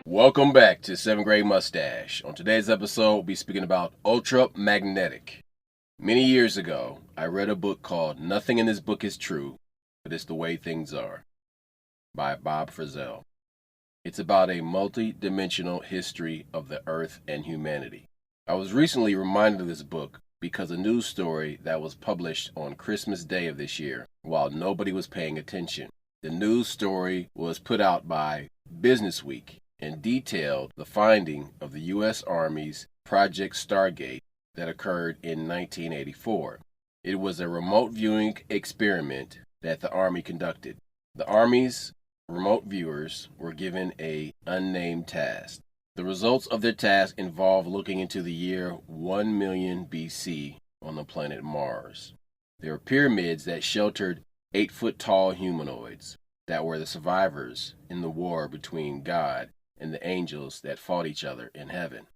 Welcome back to 7th Grade Mustache. On today's episode, we'll be speaking about ultramagnetic. Many years ago, I read a book called Nothing in This Book is True, but It's the Way Things Are by Bob Frizzell. It's about a multi-dimensional history of the Earth and humanity. I was recently reminded of this book because a news story that was published on Christmas Day of this year while nobody was paying attention. The news story was put out by Business Week and detailed the finding of the U.S. Army's Project Stargate that occurred in 1984. It was a remote viewing experiment that the Army conducted. The Army's remote viewers were given an unnamed task. The results of their task involved looking into the year 1 million BC on the planet Mars. There were pyramids that sheltered 8-foot-tall humanoids that were the survivors in the war between God and the angels that fought each other in heaven.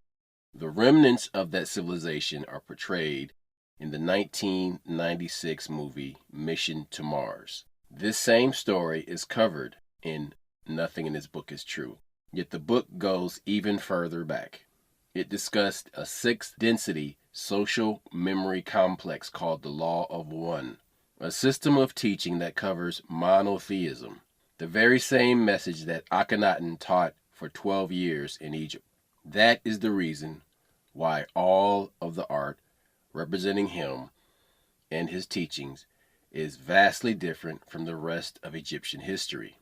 The remnants of that civilization are portrayed in the 1996 movie Mission to Mars. This same story is covered in Nothing in This Book is True, yet the book goes even further back. It discussed a 6th-density social memory complex called the Law of One, a system of teaching that covers monotheism, the very same message that Akhenaten taught for 12 years in Egypt. That is the reason why all of the art representing him and his teachings is vastly different from the rest of Egyptian history.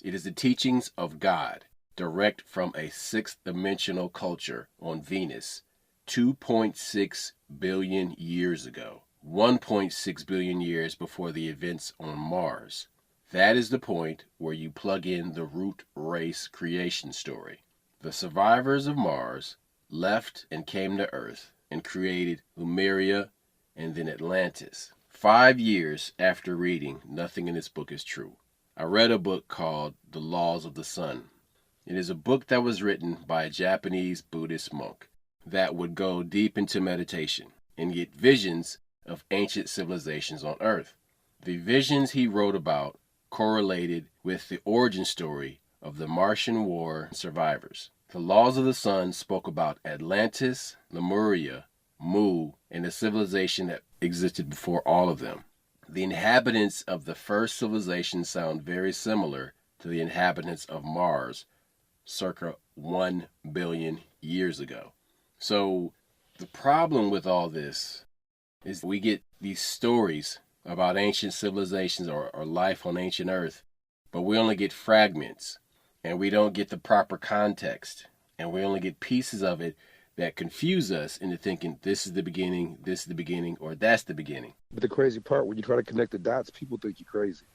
It is the teachings of God, direct from a 6th-dimensional culture on Venus 2.6 billion years ago, 1.6 billion years before the events on Mars. That is the point where you plug in the root race creation story. The survivors of Mars left and came to Earth and created Lemuria and then Atlantis. 5 years after reading Nothing in This Book is True, I read a book called The Laws of the Sun. It is a book that was written by a Japanese Buddhist monk that would go deep into meditation and get visions of ancient civilizations on Earth. The visions he wrote about correlated with the origin story of the Martian War survivors. The Laws of the Sun spoke about Atlantis, Lemuria, Mu, and the civilization that existed before all of them. The inhabitants of the first civilization sound very similar to the inhabitants of Mars circa 1 billion years ago. So the problem with all this is we get these stories about ancient civilizations or life on ancient Earth, but we only get fragments, and we don't get the proper context, and we only get pieces of it that confuse us into thinking this is the beginning, or that's the beginning. But the crazy part, when you try to connect the dots, people think you're crazy.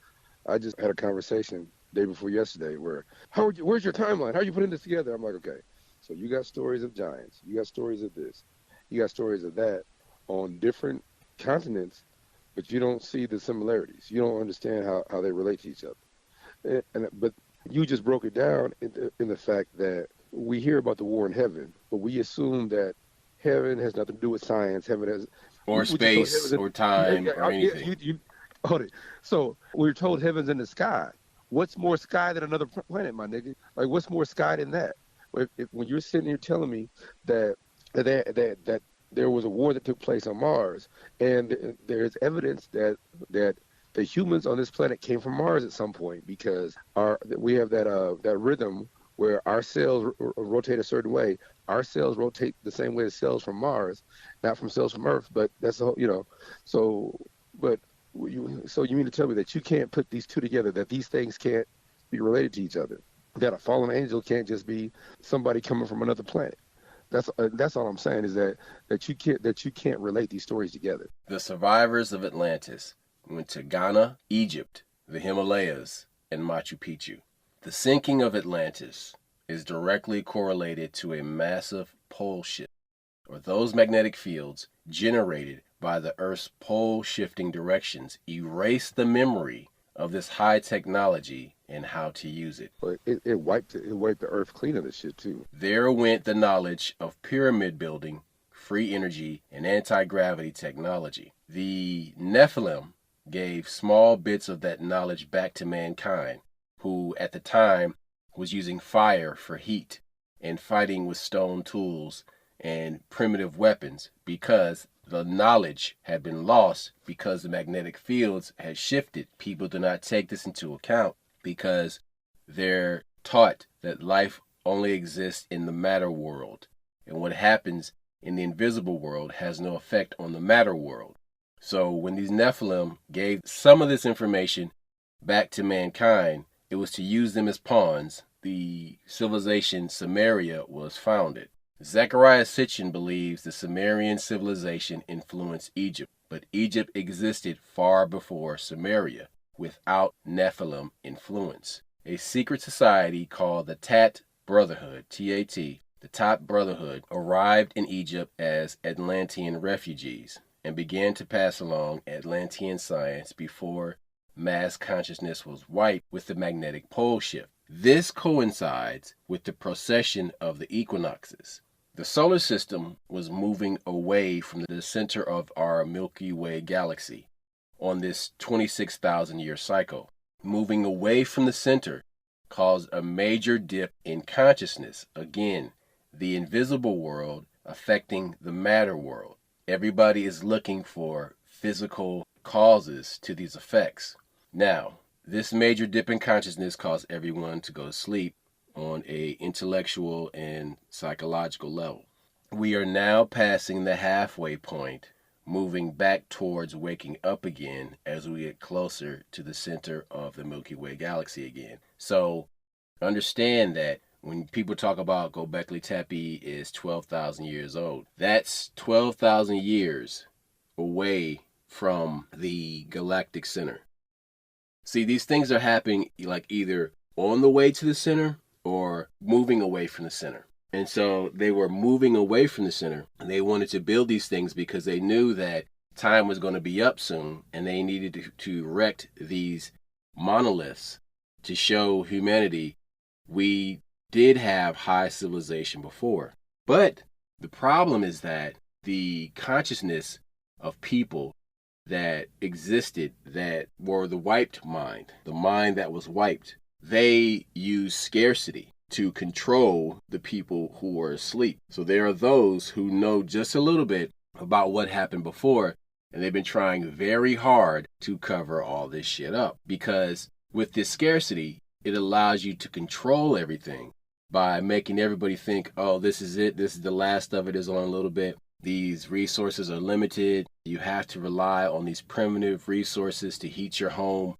I just had a conversation day before yesterday where, where's your timeline? How are you putting this together? I'm like, okay, so you got stories of giants, you got stories of this, you got stories of that on different continents, but you don't see the similarities. You don't understand how they relate to each other. But you just broke it down in the fact that we hear about the war in heaven, but we assume that heaven has nothing to do with science. Heaven has or space or time or anything. Hold it. So we're told heaven's in the sky. What's more sky than another planet, my nigga? Like, what's more sky than that? When you're sitting here telling me that there was a war that took place on Mars, and there's evidence that the humans on this planet came from Mars at some point, because we have that rhythm where our cells rotate a certain way. Our cells rotate the same way as cells from Mars, not from cells from Earth. But that's the whole, So you mean to tell me that you can't put these two together? That these things can't be related to each other? That a fallen angel can't just be somebody coming from another planet? That's all I'm saying, is that you can't relate these stories together. The survivors of Atlantis went to Ghana, Egypt, the Himalayas, and Machu Picchu. The sinking of Atlantis is directly correlated to a massive pole shift, or those magnetic fields generated by the Earth's pole shifting directions erase the memory of this high technology and how to use it. But it wiped the Earth clean of this shit too. There went the knowledge of pyramid building, free energy, and anti-gravity technology. The Nephilim gave small bits of that knowledge back to mankind, who at the time was using fire for heat and fighting with stone tools and primitive weapons, because the knowledge had been lost because the magnetic fields had shifted. People do not take this into account because they're taught that life only exists in the matter world, and what happens in the invisible world has no effect on the matter world. So when these Nephilim gave some of this information back to mankind, it was to use them as pawns. The civilization Sumeria was founded. Zecharia Sitchin believes the Sumerian civilization influenced Egypt, but Egypt existed far before Sumeria, without Nephilim influence. A secret society called the Tat Brotherhood, T-A-T, the Tat Brotherhood, arrived in Egypt as Atlantean refugees and began to pass along Atlantean science before mass consciousness was wiped with the magnetic pole shift. This coincides with the precession of the equinoxes. The solar system was moving away from the center of our Milky Way galaxy on this 26,000-year cycle. Moving away from the center caused a major dip in consciousness. Again, the invisible world affecting the matter world. Everybody is looking for physical causes to these effects. Now, this major dip in consciousness caused everyone to go to sleep on an intellectual and psychological level. We are now passing the halfway point, moving back towards waking up again as we get closer to the center of the Milky Way galaxy again. So understand that when people talk about Göbekli Tepe is 12,000 years old, that's 12,000 years away from the galactic center. See, these things are happening like either on the way to the center or moving away from the center. And so they were moving away from the center, and they wanted to build these things because they knew that time was going to be up soon, and they needed to erect these monoliths to show humanity we did have high civilization before. But the problem is that the consciousness of people that existed, that were the wiped mind, the mind that was wiped, they use scarcity to control the people who are asleep. So there are those who know just a little bit about what happened before, and they've been trying very hard to cover all this shit up. Because with this scarcity, it allows you to control everything by making everybody think, oh, this is it, this is the last of it, is on a little bit. These resources are limited. You have to rely on these primitive resources to heat your home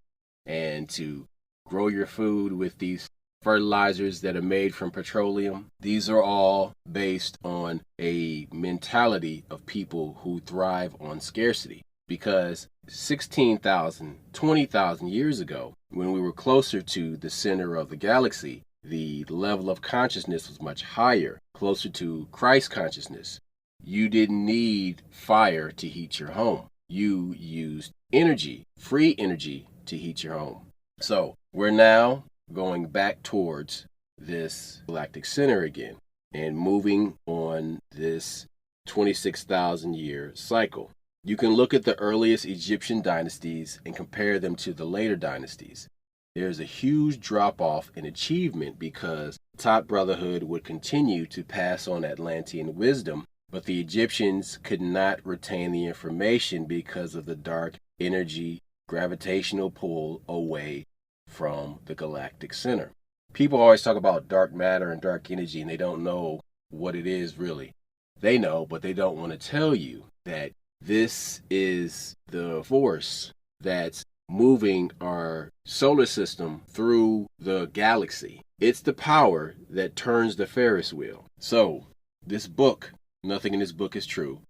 and to grow your food with these fertilizers that are made from petroleum. These are all based on a mentality of people who thrive on scarcity. Because 16,000, 20,000 years ago, when we were closer to the center of the galaxy, the level of consciousness was much higher, closer to Christ consciousness. You didn't need fire to heat your home. You used energy, free energy, to heat your home. So we're now going back towards this galactic center again and moving on this 26,000 year cycle. You can look at the earliest Egyptian dynasties and compare them to the later dynasties. There's a huge drop-off in achievement because the Tat Brotherhood would continue to pass on Atlantean wisdom, but the Egyptians could not retain the information because of the dark energy gravitational pull away from the galactic center. People always talk about dark matter and dark energy, and they don't know what it is really. They know, but they don't want to tell you that this is the force that's moving our solar system through the galaxy. It's the power that turns the Ferris wheel. So, this book, nothing in this book is true.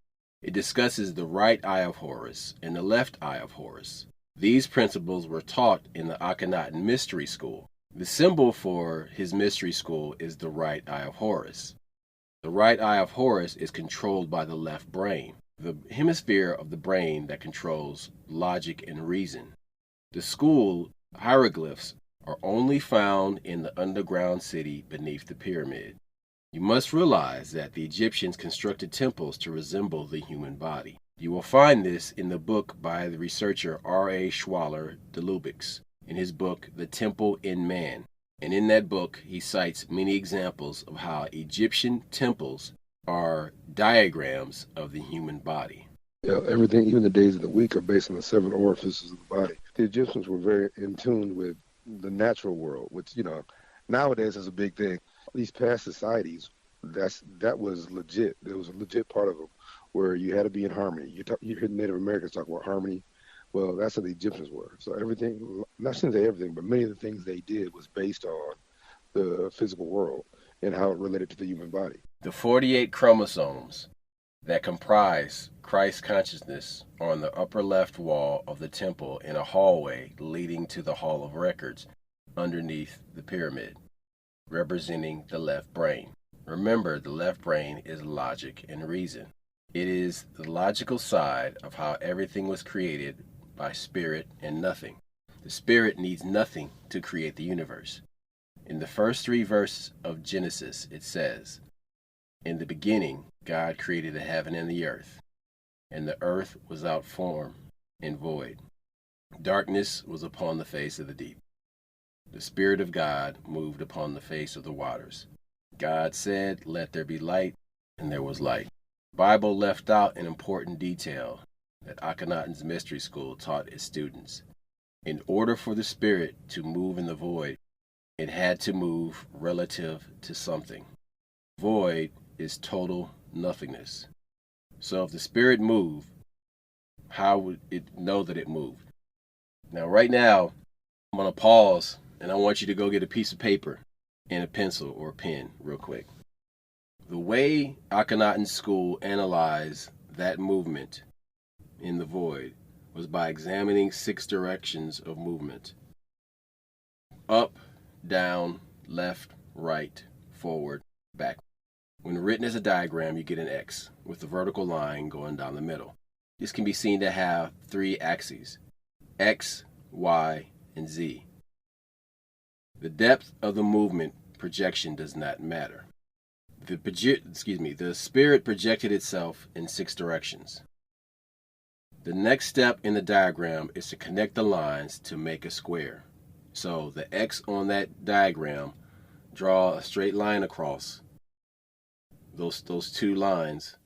It discusses the right eye of Horus and the left eye of Horus. These principles were taught in the Akhenaten mystery school. The symbol for his mystery school is the right eye of Horus. The right eye of Horus is controlled by the left brain, the hemisphere of the brain that controls logic and reason. The school hieroglyphs are only found in the underground city beneath the pyramid. You must realize that the Egyptians constructed temples to resemble the human body. You will find this in the book by the researcher R.A. Schwaller de Lubix in his book, The Temple in Man. And in that book, he cites many examples of how Egyptian temples are diagrams of the human body. Yeah, everything, even the days of the week, are based on the 7 orifices of the body. The Egyptians were very in tune with the natural world, which, nowadays is a big thing. These past societies, that was legit. There was a legit part of them where you had to be in harmony. You hear Native Americans talk about harmony. Well, that's how the Egyptians were. So everything, not saying they everything, but many of the things they did was based on the physical world and how it related to the human body. The 48 chromosomes that comprise Christ consciousness are on the upper left wall of the temple in a hallway leading to the Hall of Records underneath the pyramid, representing the left brain. Remember, the left brain is logic and reason. It is the logical side of how everything was created by spirit and nothing. The spirit needs nothing to create the universe. In the first 3 verses of Genesis, it says, "In the beginning, God created the heaven and the earth was without form and void. Darkness was upon the face of the deep. The Spirit of God moved upon the face of the waters. God said, 'Let there be light,' and there was light." The Bible left out an important detail that Akhenaten's mystery school taught its students. In order for the Spirit to move in the void, it had to move relative to something. Void is total nothingness. So if the Spirit moved, how would it know that it moved? Now, right now, I'm going to pause, and I want you to go get a piece of paper and a pencil or a pen real quick. The way Akhenaten's school analyzed that movement in the void was by examining 6 directions of movement: up, down, left, right, forward, back. When written as a diagram, you get an X with the vertical line going down the middle. This can be seen to have 3 axes: X, Y, and Z. The depth of the movement projection does not matter. The spirit projected itself in 6 directions. The next step in the diagram is to connect the lines to make a square. So the X on that diagram, draw a straight line across those 2 lines,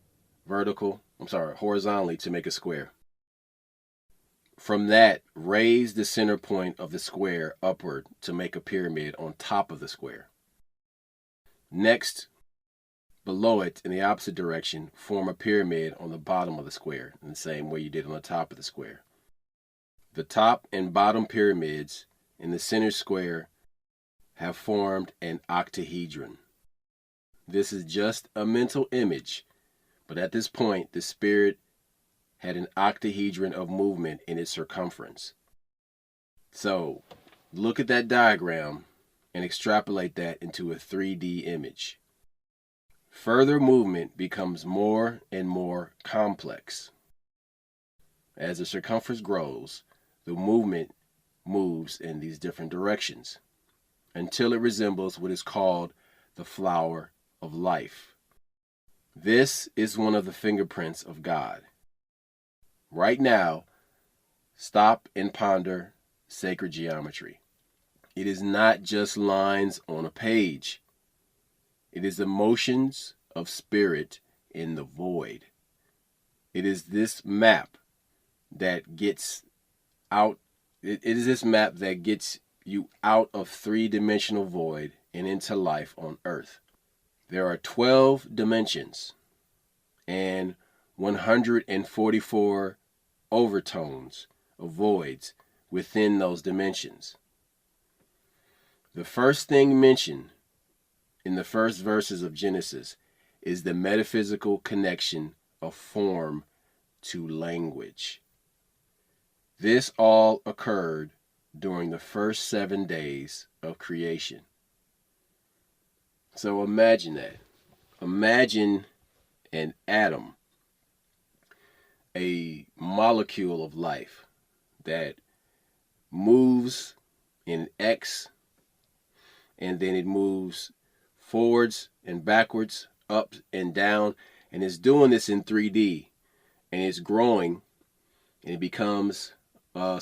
horizontally to make a square. From that, raise the center point of the square upward to make a pyramid on top of the square. Next, below it, in the opposite direction, form a pyramid on the bottom of the square, in the same way you did on the top of the square. The top and bottom pyramids in the center square have formed an octahedron. This is just a mental image, but at this point, the spirit had an octahedron of movement in its circumference. So, look at that diagram and extrapolate that into a 3D image. Further movement becomes more and more complex. As the circumference grows, the movement moves in these different directions until it resembles what is called the flower of life. This is one of the fingerprints of God. Right now, stop and ponder sacred geometry. It is not just lines on a page. It is the motions of spirit in the void. It is this map that gets out. It is this map that gets you out of 3-dimensional void and into life on earth. There are 12 dimensions and 144 overtones of voids within those dimensions. The first thing mentioned in the first verses of Genesis is the metaphysical connection of form to language. This all occurred during the first 7 days of creation. So imagine that. Imagine an atom, a molecule of life that moves in X, and then it moves forwards and backwards, up and down, and it's doing this in 3D. and it's growing, and it becomes a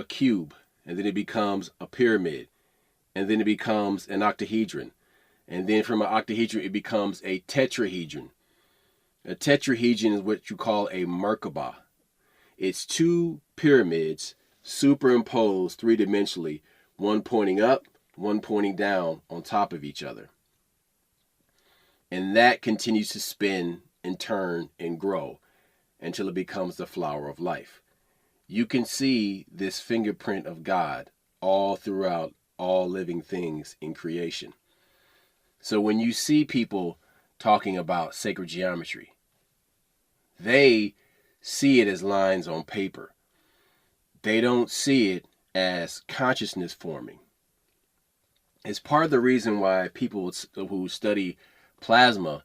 cube, and then it becomes a pyramid, and then it becomes an octahedron, and then from an octahedron it becomes a tetrahedron. A tetrahedron is what you call a Merkabah. It's two pyramids superimposed three-dimensionally, one pointing up, one pointing down on top of each other. And that continues to spin and turn and grow until it becomes the flower of life. You can see this fingerprint of God all throughout all living things in creation. So when you see people talking about sacred geometry, they see it as lines on paper. They don't see it as consciousness forming. It's part of the reason why people who study plasma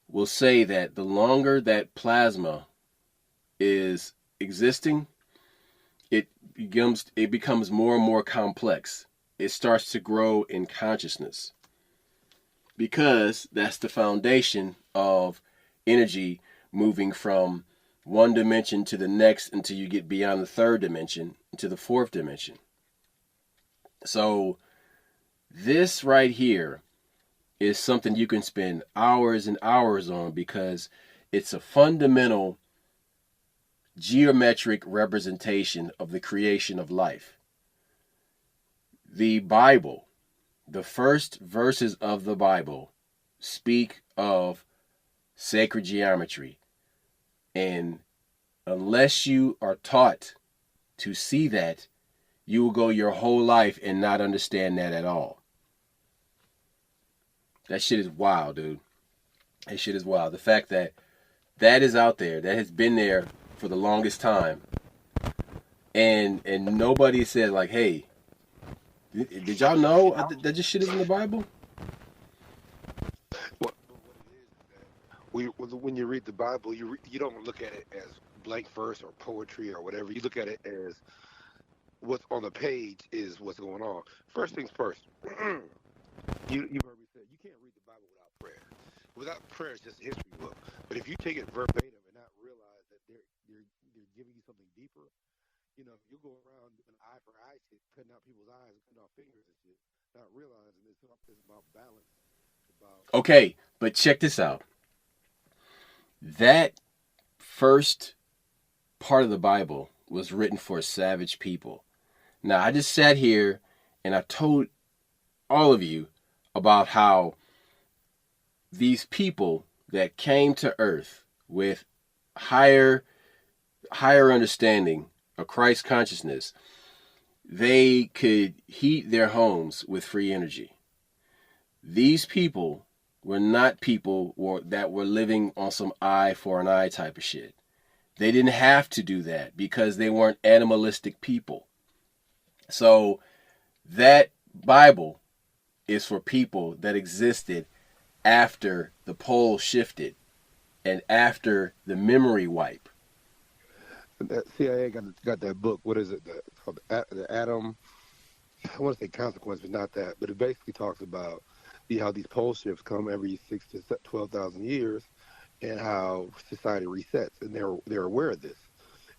will say that the longer that plasma is existing, it becomes more and more complex. It starts to grow in consciousness, because that's the foundation of energy moving from one dimension to the next until you get beyond the third dimension to the fourth dimension. So this right here is something you can spend hours and hours on, because it's a fundamental geometric representation of the creation of life. The Bible, the first verses of the Bible, speak of sacred geometry. And unless you are taught to see that, you will go your whole life and not understand that at all. That shit is wild, dude. That shit is wild. The fact that that is out there, that has been there for the longest time, and nobody said like, hey, did y'all know that this shit is in the Bible? What it is that when you read the Bible, you don't look at it as blank verse or poetry or whatever. You look at it as what's on the page is what's going on. First things first. You heard me say you can't read the Bible without prayer. Without prayer, it's just a history book. But if you take it verbatim and not realize that they're giving you something deeper, you go around an eye for eye shit, cutting out people's eyes and cutting off fingers and shit, not realizing it's about balance. Okay, but check this out. That first part of the Bible was written for savage people. Now, I just sat here and I told all of you about how these people that came to earth with higher understanding of Christ consciousness, they could heat their homes with free energy. These people were not people that were living on some eye for an eye type of shit. They didn't have to do that because they weren't animalistic people. So that Bible is for people that existed after the pole shifted and after the memory wipe. The CIA got that book. What is it? Called the Atom. I want to say Consequence, but not that. But it basically talks about how these pole shifts come every 6,000 to 12,000 years, and how society resets, and they're aware of this.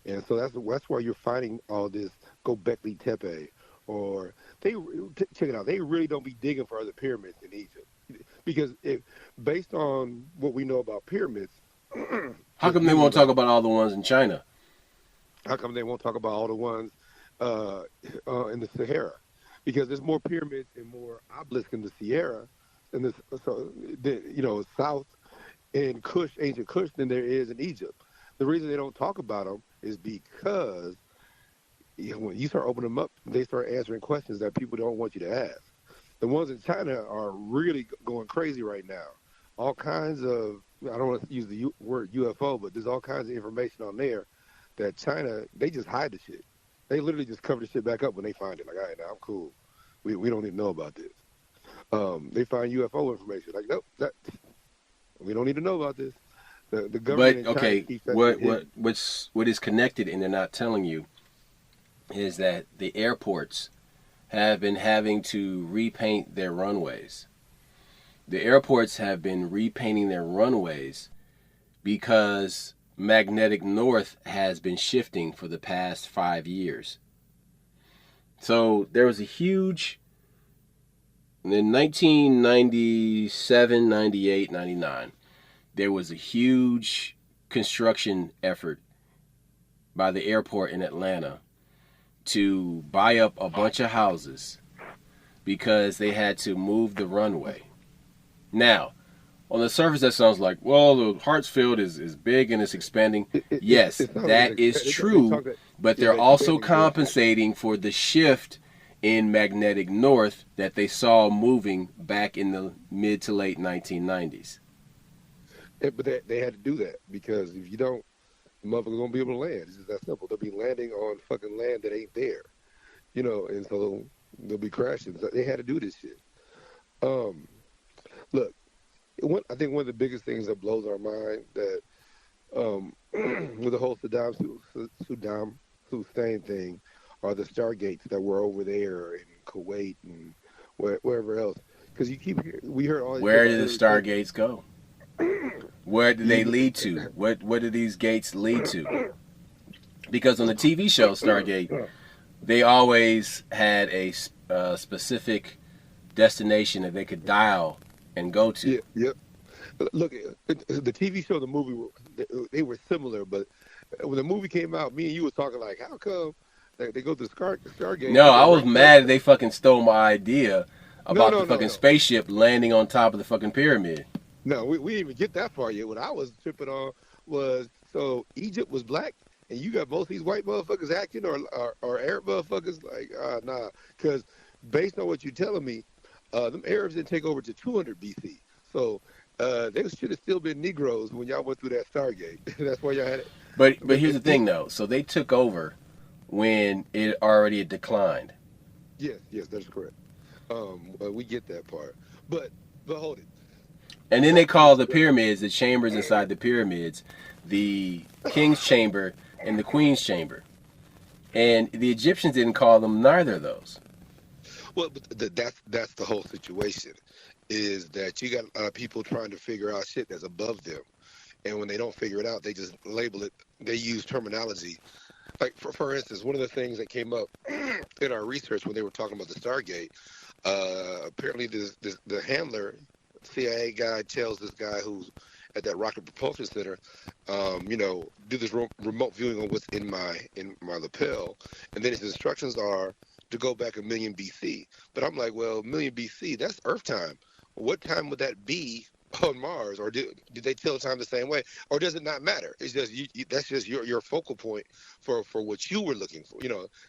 And so that's why you're finding all this Göbekli Tepe, or check it out. They really don't be digging for other pyramids in Egypt, because based on what we know about pyramids, how come they won't talk about all the ones in China? How come they won't talk about all the ones in the Sahara? Because there's more pyramids and more obelisks in the Sahara, and south in Kush, ancient Kush, than there is in Egypt. The reason they don't talk about them is because when you start opening them up, they start answering questions that people don't want you to ask. The ones in China are really going crazy right now. All kinds of, I don't want to use the word UFO, but there's all kinds of information on there that China, they just hide the shit. They literally just cover the shit back up when they find it. Like, all right, now I'm cool. We don't even know about this. They find UFO information. Like, nope, we don't need to know about this. The government. But okay, what is connected and they're not telling you is that the airports have been having to repaint their runways. The airports have been repainting their runways because magnetic north has been shifting for the past 5 years. So there was a huge, in 1997, 98, 99, there was a huge construction effort by the airport in Atlanta to buy up a bunch of houses because they had to move the runway. Now, on the surface, that sounds like, well, the Hartsfield is big and it's expanding. Yes, that is true, but they're also compensating for the shift in magnetic north that they saw moving back in the mid to late 1990s. But they had to do that because if you don't, the motherfuckers won't be able to land. It's just that simple. They'll be landing on fucking land that ain't there, and so they'll be crashing. So they had to do this shit. Look, I think one of the biggest things that blows our mind that with the whole Saddam Hussein thing are the stargates that were over there in Kuwait and wherever else. Because we heard all. Where did the stargates go? Where did they lead to? What did these gates lead to? Because on the TV show Stargate, they always had a specific destination that they could dial and go to. Yeah, yep. Look, the TV show, the movie, they were similar, but when the movie came out, me and you was talking like, how come they go to Stargate? No, I was mad that they fucking stole my idea about the fucking spaceship landing on top of the fucking pyramid. No, we didn't even get that far yet. What I was tripping on was, so Egypt was black, and you got both these white motherfuckers acting, or Arab motherfuckers? Like, nah. Because based on what you're telling me, them Arabs didn't take over to 200 BC. So they should have still been Negroes when y'all went through that Stargate. That's why y'all had it. But here's the thing, though. So they took over when it already had declined. Yes, that's correct. We get that part. But hold it. And then they call the pyramids, the chambers inside the pyramids, the king's chamber and the queen's chamber. And the Egyptians didn't call them neither of those. Well, but that's the whole situation, is that you got people trying to figure out shit that's above them. And when they don't figure it out, they just label it. They use terminology. Like, for instance, one of the things that came up in our research when they were talking about the Stargate, apparently the handler, CIA guy, tells this guy who's at that rocket propulsion center, do this remote viewing on what's in my lapel, and then his instructions are to go back 1 million BC. But I'm like, well, 1 million BC, that's Earth time. What time would that be on Mars? Or did they tell time the same way? Or does it not matter? It's just that's just your focal point for what you were looking for.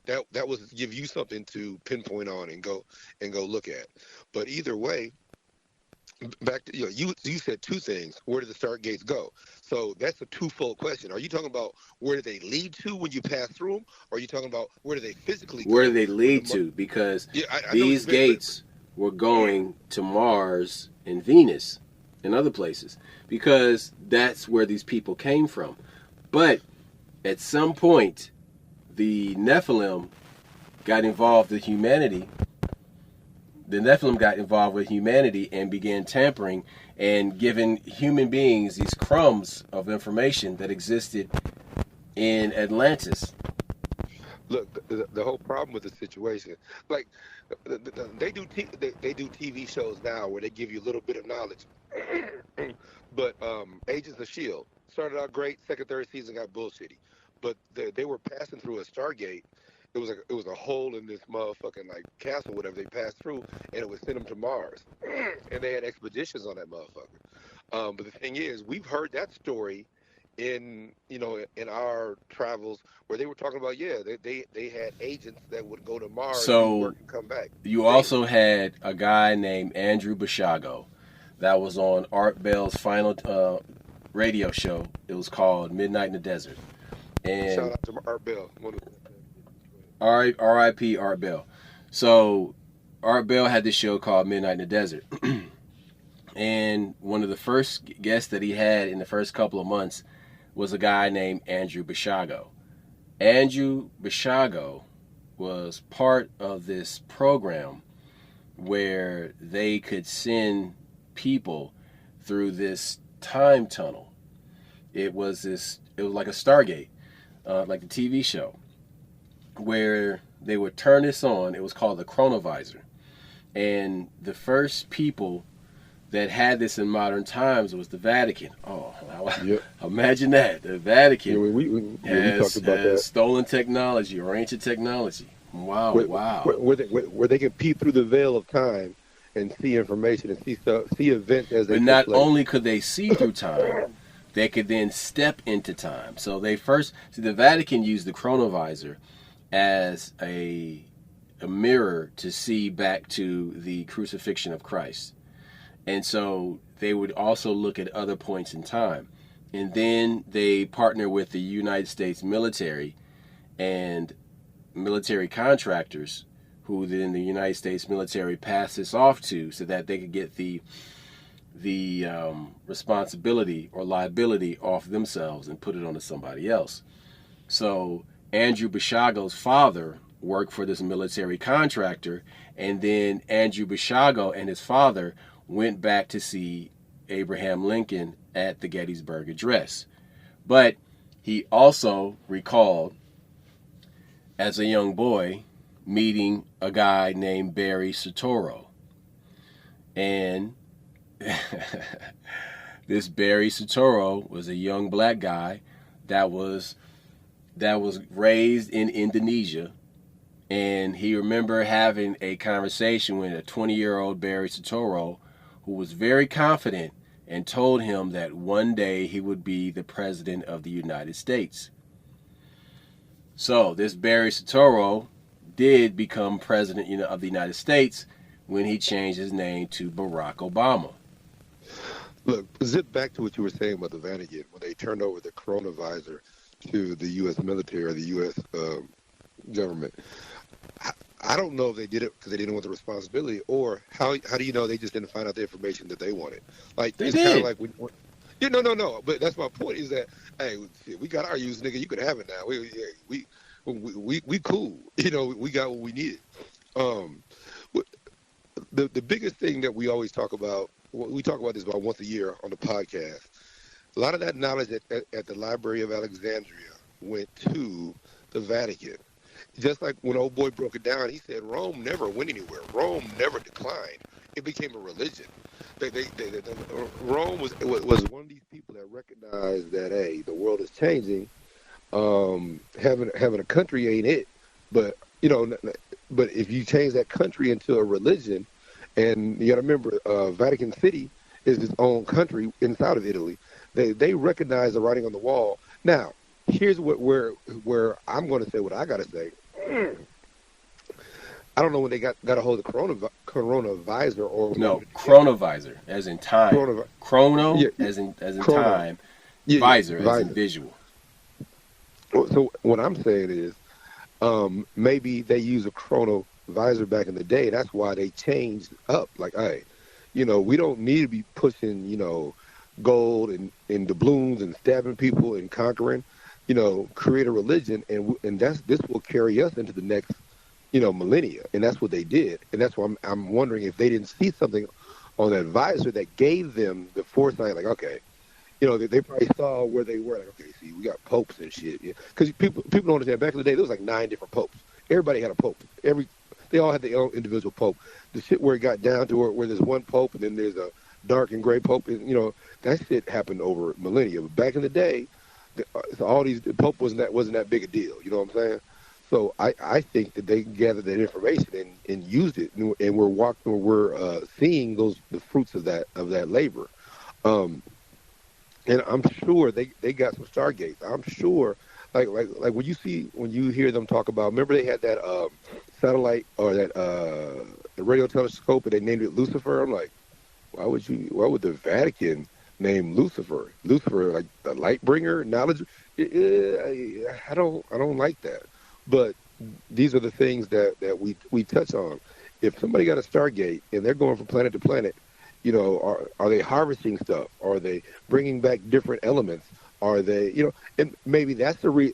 That was to give you something to pinpoint on and go look at. But either way, back to you said two things. Where did the Stargates go? So that's a twofold question. Are you talking about where do they lead to when you pass through them, or are you talking about where do they physically go? Where do they lead to? Because these gates were going to Mars and Venus and other places, because that's where these people came from. But at some point, the Nephilim got involved with humanity. The Nephilim got involved with humanity and began tampering and giving human beings these crumbs of information that existed in Atlantis. Look, the whole problem with the situation, like they do TV shows now where they give you a little bit of knowledge, but Agents of S.H.I.E.L.D. started out great, second, third season got bullshitty, but they were passing through a Stargate. It was a hole in this motherfucking like castle, whatever they passed through, and it would send them to Mars, and they had expeditions on that motherfucker. But the thing is, we've heard that story in our travels where they were talking about they had agents that would go to Mars and work and come back. You also had a guy named Andrew Bashago that was on Art Bell's final radio show. It was called Midnight in the Desert. And shout out to Art Bell. R.I.P. Art Bell. So Art Bell had this show called Midnight in the Desert. And one of the first guests that he had in the first couple of months was a guy named Andrew Bashago. Andrew Bashago was part of this program where they could send people through this time tunnel. It was it was like a Stargate, like the TV show, where they would turn this on. It was called the chronovisor. And the first people that had this in modern times was the Vatican. Oh, yep. Imagine that. The Vatican we talked about that. Stolen technology or ancient technology. Wow, wow. Where they can peep through the veil of time and see information and see events as they But not only could they see through time, they could then step into time. So the Vatican used the chronovisor as a mirror to see back to the crucifixion of Christ. And so they would also look at other points in time. And then they partner with the United States military and military contractors, who then the United States military passed this off to so that they could get the responsibility or liability off themselves and put it onto somebody else. So Andrew Basiago's father worked for this military contractor, and then Andrew Basiago and his father went back to see Abraham Lincoln at the Gettysburg Address. But he also recalled, as a young boy, meeting a guy named Barry Soetoro. And this Barry Soetoro was a young black guy that was raised in Indonesia. And he remembered having a conversation with a 20-year-old Barry Soetoro, who was very confident and told him that one day he would be the president of the United States. So this Barry Soetoro did become president of the United States when he changed his name to Barack Obama. Look, zip back to what you were saying about the Vatican when they turned over the chronovisor to the U.S. military or the U.S. Government. I don't know if they did it because they didn't want the responsibility, or how do you know they just didn't find out the information that they wanted? Like they it's did. Kind of like no. But that's my point. Is that hey, we got our use, nigga. You could have it now. We cool. We got what we needed. The biggest thing that we always talk about. We talk about this about once a year on the podcast. A lot of that knowledge at the Library of Alexandria went to the Vatican. Just like when old boy broke it down, he said Rome never went anywhere. Rome never declined. It became a religion. Rome was one of these people that recognized that, hey, the world is changing. Having a country ain't it. But if you change that country into a religion, and you got to remember, Vatican City is its own country inside of Italy. They recognize the writing on the wall. Now, here's where I'm going to say what I got to say. I don't know when they got a hold of chronovisor or no chronovisor as in time. Chrono yeah, as in chrono. Time. Yeah, visor visor as in visual. So what I'm saying is, maybe they used a chronovisor back in the day. That's why they changed up. Like, hey, we don't need to be pushing, gold and doubloons and stabbing people and conquering. Create a religion, and this will carry us into the next, millennia. And that's what they did. And that's why I'm wondering if they didn't see something on that visor that gave them the foresight, like, okay, they probably saw where they were, like, okay, see, we got popes and shit. Because people don't understand, back in the day, there was like 9 different popes. Everybody had a pope. They all had their own individual pope. The shit where it got down to where there's one pope and then there's a dark and gray pope, that shit happened over millennia. But back in the day, so all these, the Pope wasn't that big a deal. You know what I'm saying? So I think that they gathered that information and used it, and we're seeing the fruits of that labor. And I'm sure they got some stargates. I'm sure, like when you hear them talk about. Remember they had that satellite or that the radio telescope, and they named it Lucifer. I'm like, why would the Vatican name Lucifer, like the light bringer, knowledge? I don't like that. But these are the things that we touch on. If somebody got a Stargate and they're going from planet to planet, are they harvesting stuff? Are they bringing back different elements? Are they, and maybe that's the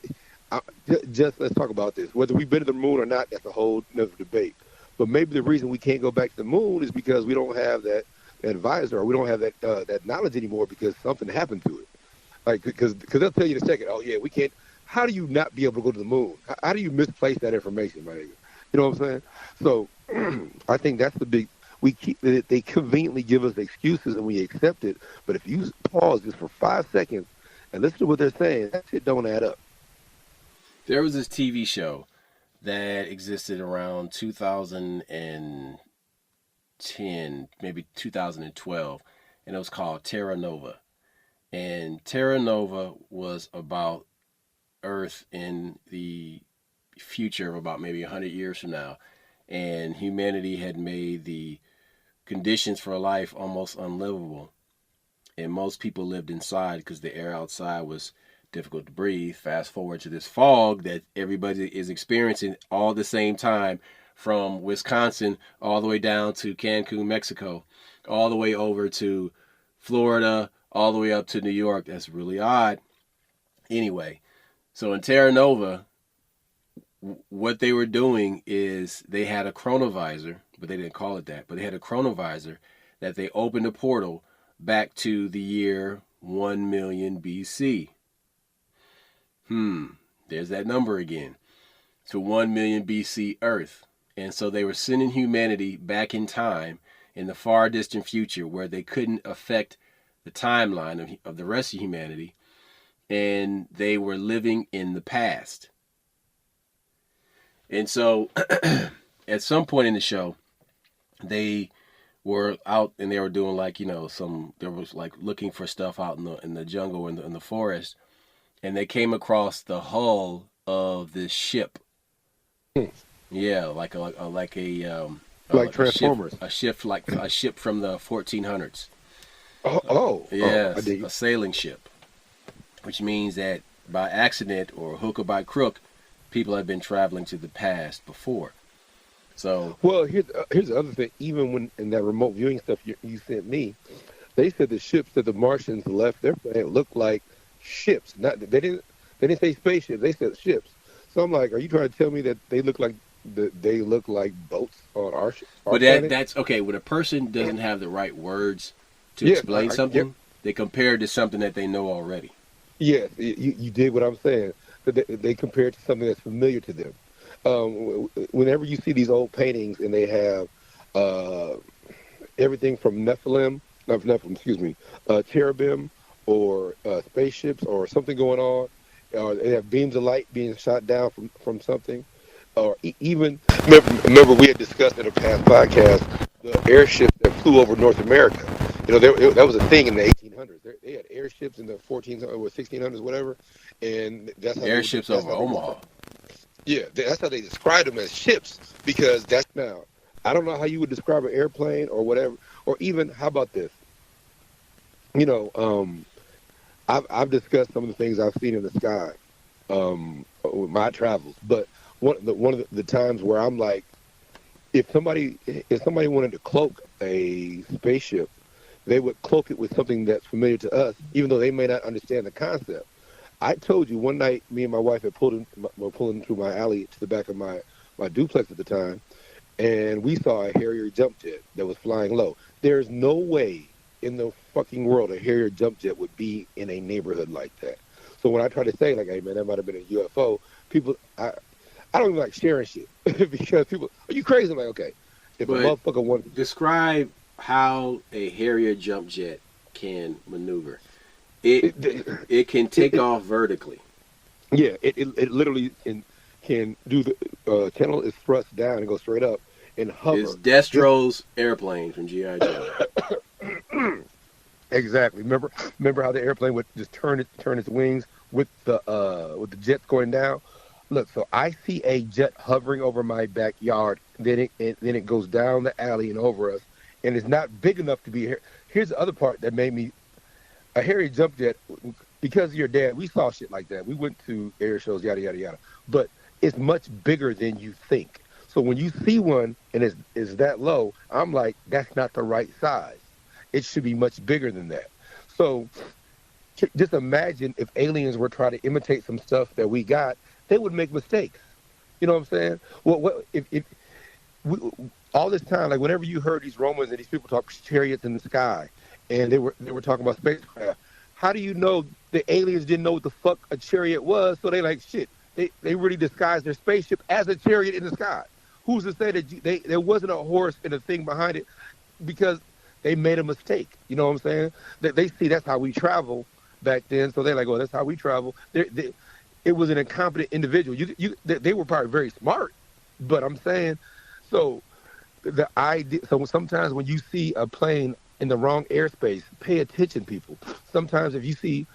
just let's talk about this. Whether we've been to the moon or not, that's a whole nother debate. But maybe the reason we can't go back to the moon is because we don't have that advisor, or we don't have that knowledge anymore because something happened to it. Like, because they'll tell you in a second, oh, yeah, we can't. How do you not be able to go to the moon? How do you misplace that information, my nigga? You know what I'm saying? So I think that's the big. They conveniently give us excuses and we accept it. But if you pause just for 5 seconds and listen to what they're saying, that shit don't add up. There was this TV show that existed around 2010, maybe 2012, and it was called Terra Nova. And Terra Nova was about Earth in the future of about maybe 100 years from now. And humanity had made the conditions for life almost unlivable. And most people lived inside because the air outside was difficult to breathe. Fast forward to this fog that everybody is experiencing all at the same time, from Wisconsin all the way down to Cancun, Mexico, all the way over to Florida, all the way up to New York. That's really odd. Anyway, so in Terra Nova, what they were doing is they had a chronovisor, but they didn't call it that, but they had a chronovisor that they opened a portal back to the year 1 million BC. There's that number again. To 1 million BC Earth. And so they were sending humanity back in time in the far distant future where they couldn't affect the timeline of the rest of humanity. And they were living in the past. And so at some point in the show, they were out and they were doing like, there was like looking for stuff out in the jungle, in the forest. And they came across the hull of this ship. Yeah, like Transformers. A ship from the 1400s. Yeah, a sailing ship, which means that by accident or hook or by crook, people have been traveling to the past before. So, well, here's the other thing. Even when in that remote viewing stuff you sent me, they said the ships that the Martians left their planet looked like ships. They didn't say spaceships. They said ships. So I'm like, are you trying to tell me that they look like boats on our planet? That's okay. When a person doesn't have the right words to explain something, they compare it to something that they know already. Yes, you did what I'm saying. They compare it to something that's familiar to them. Whenever you see these old paintings and they have everything from cherubim or spaceships or something going on, or they have beams of light being shot down from something, or even remember we had discussed in a past podcast the airships that flew over North America. That was a thing in the 1800s. They had airships in the 1400s or 1600s, whatever, and that's how airships over Omaha. Yeah, that's how they described them, as ships, because that's now. I don't know how you would describe an airplane or whatever, or even how about this? I've discussed some of the things I've seen in the sky with my travels, but one of the times where I'm like, if somebody wanted to cloak a spaceship, they would cloak it with something that's familiar to us, even though they may not understand the concept. I told you one night, me and my wife were pulling through my alley to the back of my duplex at the time, and we saw a Harrier jump jet that was flying low. There's no way in the fucking world a Harrier jump jet would be in a neighborhood like that. So when I try to say, like, hey, man, that might have been a UFO, people, I don't even like sharing shit because people, are you crazy? I'm like, okay, if a motherfucker wants... Describe how a Harrier jump jet can maneuver. It can take off vertically. Yeah, it literally can do the channel is thrust down and go straight up and hover. It's Destro's airplane from G.I. Joe. Exactly. Remember how the airplane would just turn its wings with the jets going down? Look, so I see a jet hovering over my backyard. Then it goes down the alley and over us, and it's not big enough to be here. Here's the other part that made me a Harrier jump jet. Because of your dad, we saw shit like that. We went to air shows, yada yada yada. But it's much bigger than you think. So when you see one and it's that low, I'm like, that's not the right size. It should be much bigger than that. So just imagine if aliens were trying to imitate some stuff that we got, they would make mistakes. You know what I'm saying? Well, if all this time, like whenever you heard these Romans and these people talk chariots in the sky, and they were talking about spacecraft, how do you know the aliens didn't know what the fuck a chariot was? So they like, shit, they really disguised their spaceship as a chariot in the sky. Who's to say that there wasn't a horse and a thing behind it? Because they made a mistake. You know what I'm saying? They see that's how we travel back then. So they're like, oh, that's how we travel. It was an incompetent individual. They were probably very smart, but I'm saying, so the idea. So sometimes when you see a plane in the wrong airspace, pay attention, people. Sometimes if you see,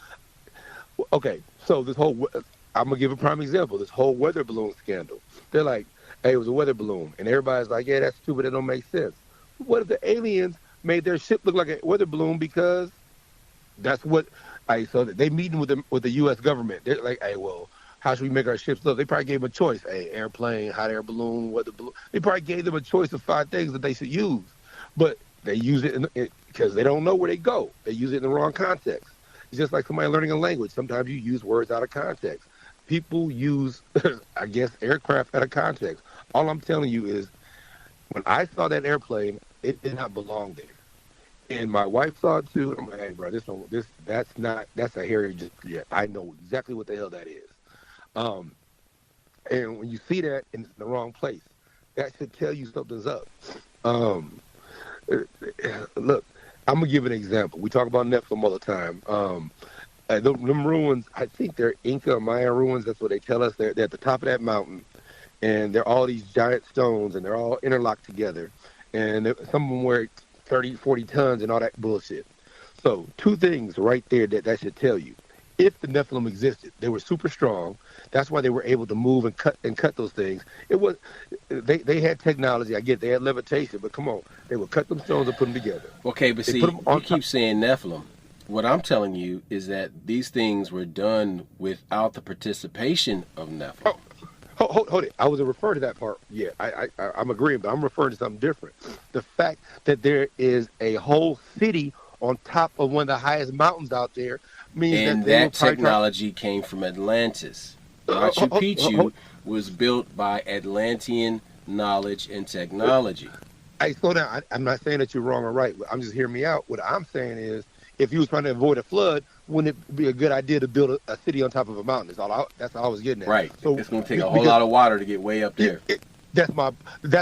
okay, so this whole, I'm gonna give a prime example. This whole weather balloon scandal. They're like, hey, it was a weather balloon, and everybody's like, yeah, that's stupid. It don't make sense. What if the aliens made their ship look like a weather balloon because that's what? So they meeting with the U.S. government. They're like, hey, well, how should we make our ships look? They probably gave them a choice. Hey, airplane, hot air balloon, weather balloon. They probably gave them a choice of 5 things that they should use, but they use it because they don't know where they go. They use it in the wrong context. It's just like somebody learning a language. Sometimes you use words out of context. People use, I guess, aircraft out of context. All I'm telling you is, when I saw that airplane, it did not belong there. And my wife saw it too. I'm like, hey, bro, that's a hairy jet. Yeah, I know exactly what the hell that is. And when you see that and it's in the wrong place, that should tell you something's up. Look, I'm gonna give an example. We talk about Nephilim all the time. Them ruins, I think they're Inca or Maya ruins. That's what they tell us. They're at the top of that mountain, and they're all these giant stones, and they're all interlocked together. And some of them weigh 30, 40 tons and all that bullshit. So 2 things right there that should tell you. If the Nephilim existed, they were super strong. That's why they were able to move and cut those things. It was they had technology. I get they had levitation, but come on, they would cut them stones and put them together. Okay, but see, you keep saying Nephilim. What I'm telling you is that these things were done without the participation of Nephilim. Oh, hold it. I wasn't referring to that part. Yeah, I'm agreeing, but I'm referring to something different. The fact that there is a whole city on top of one of the highest mountains out there means that technology came from Atlantis. Machu Picchu was built by Atlantean knowledge and technology. Hey, slow down. I'm not saying that you're wrong or right. I'm just hearing me out. What I'm saying is, if you was trying to avoid a flood, wouldn't it be a good idea to build a city on top of a mountain? That's all I was getting at. Right. So it's going to take a whole lot of water to get way up there. That's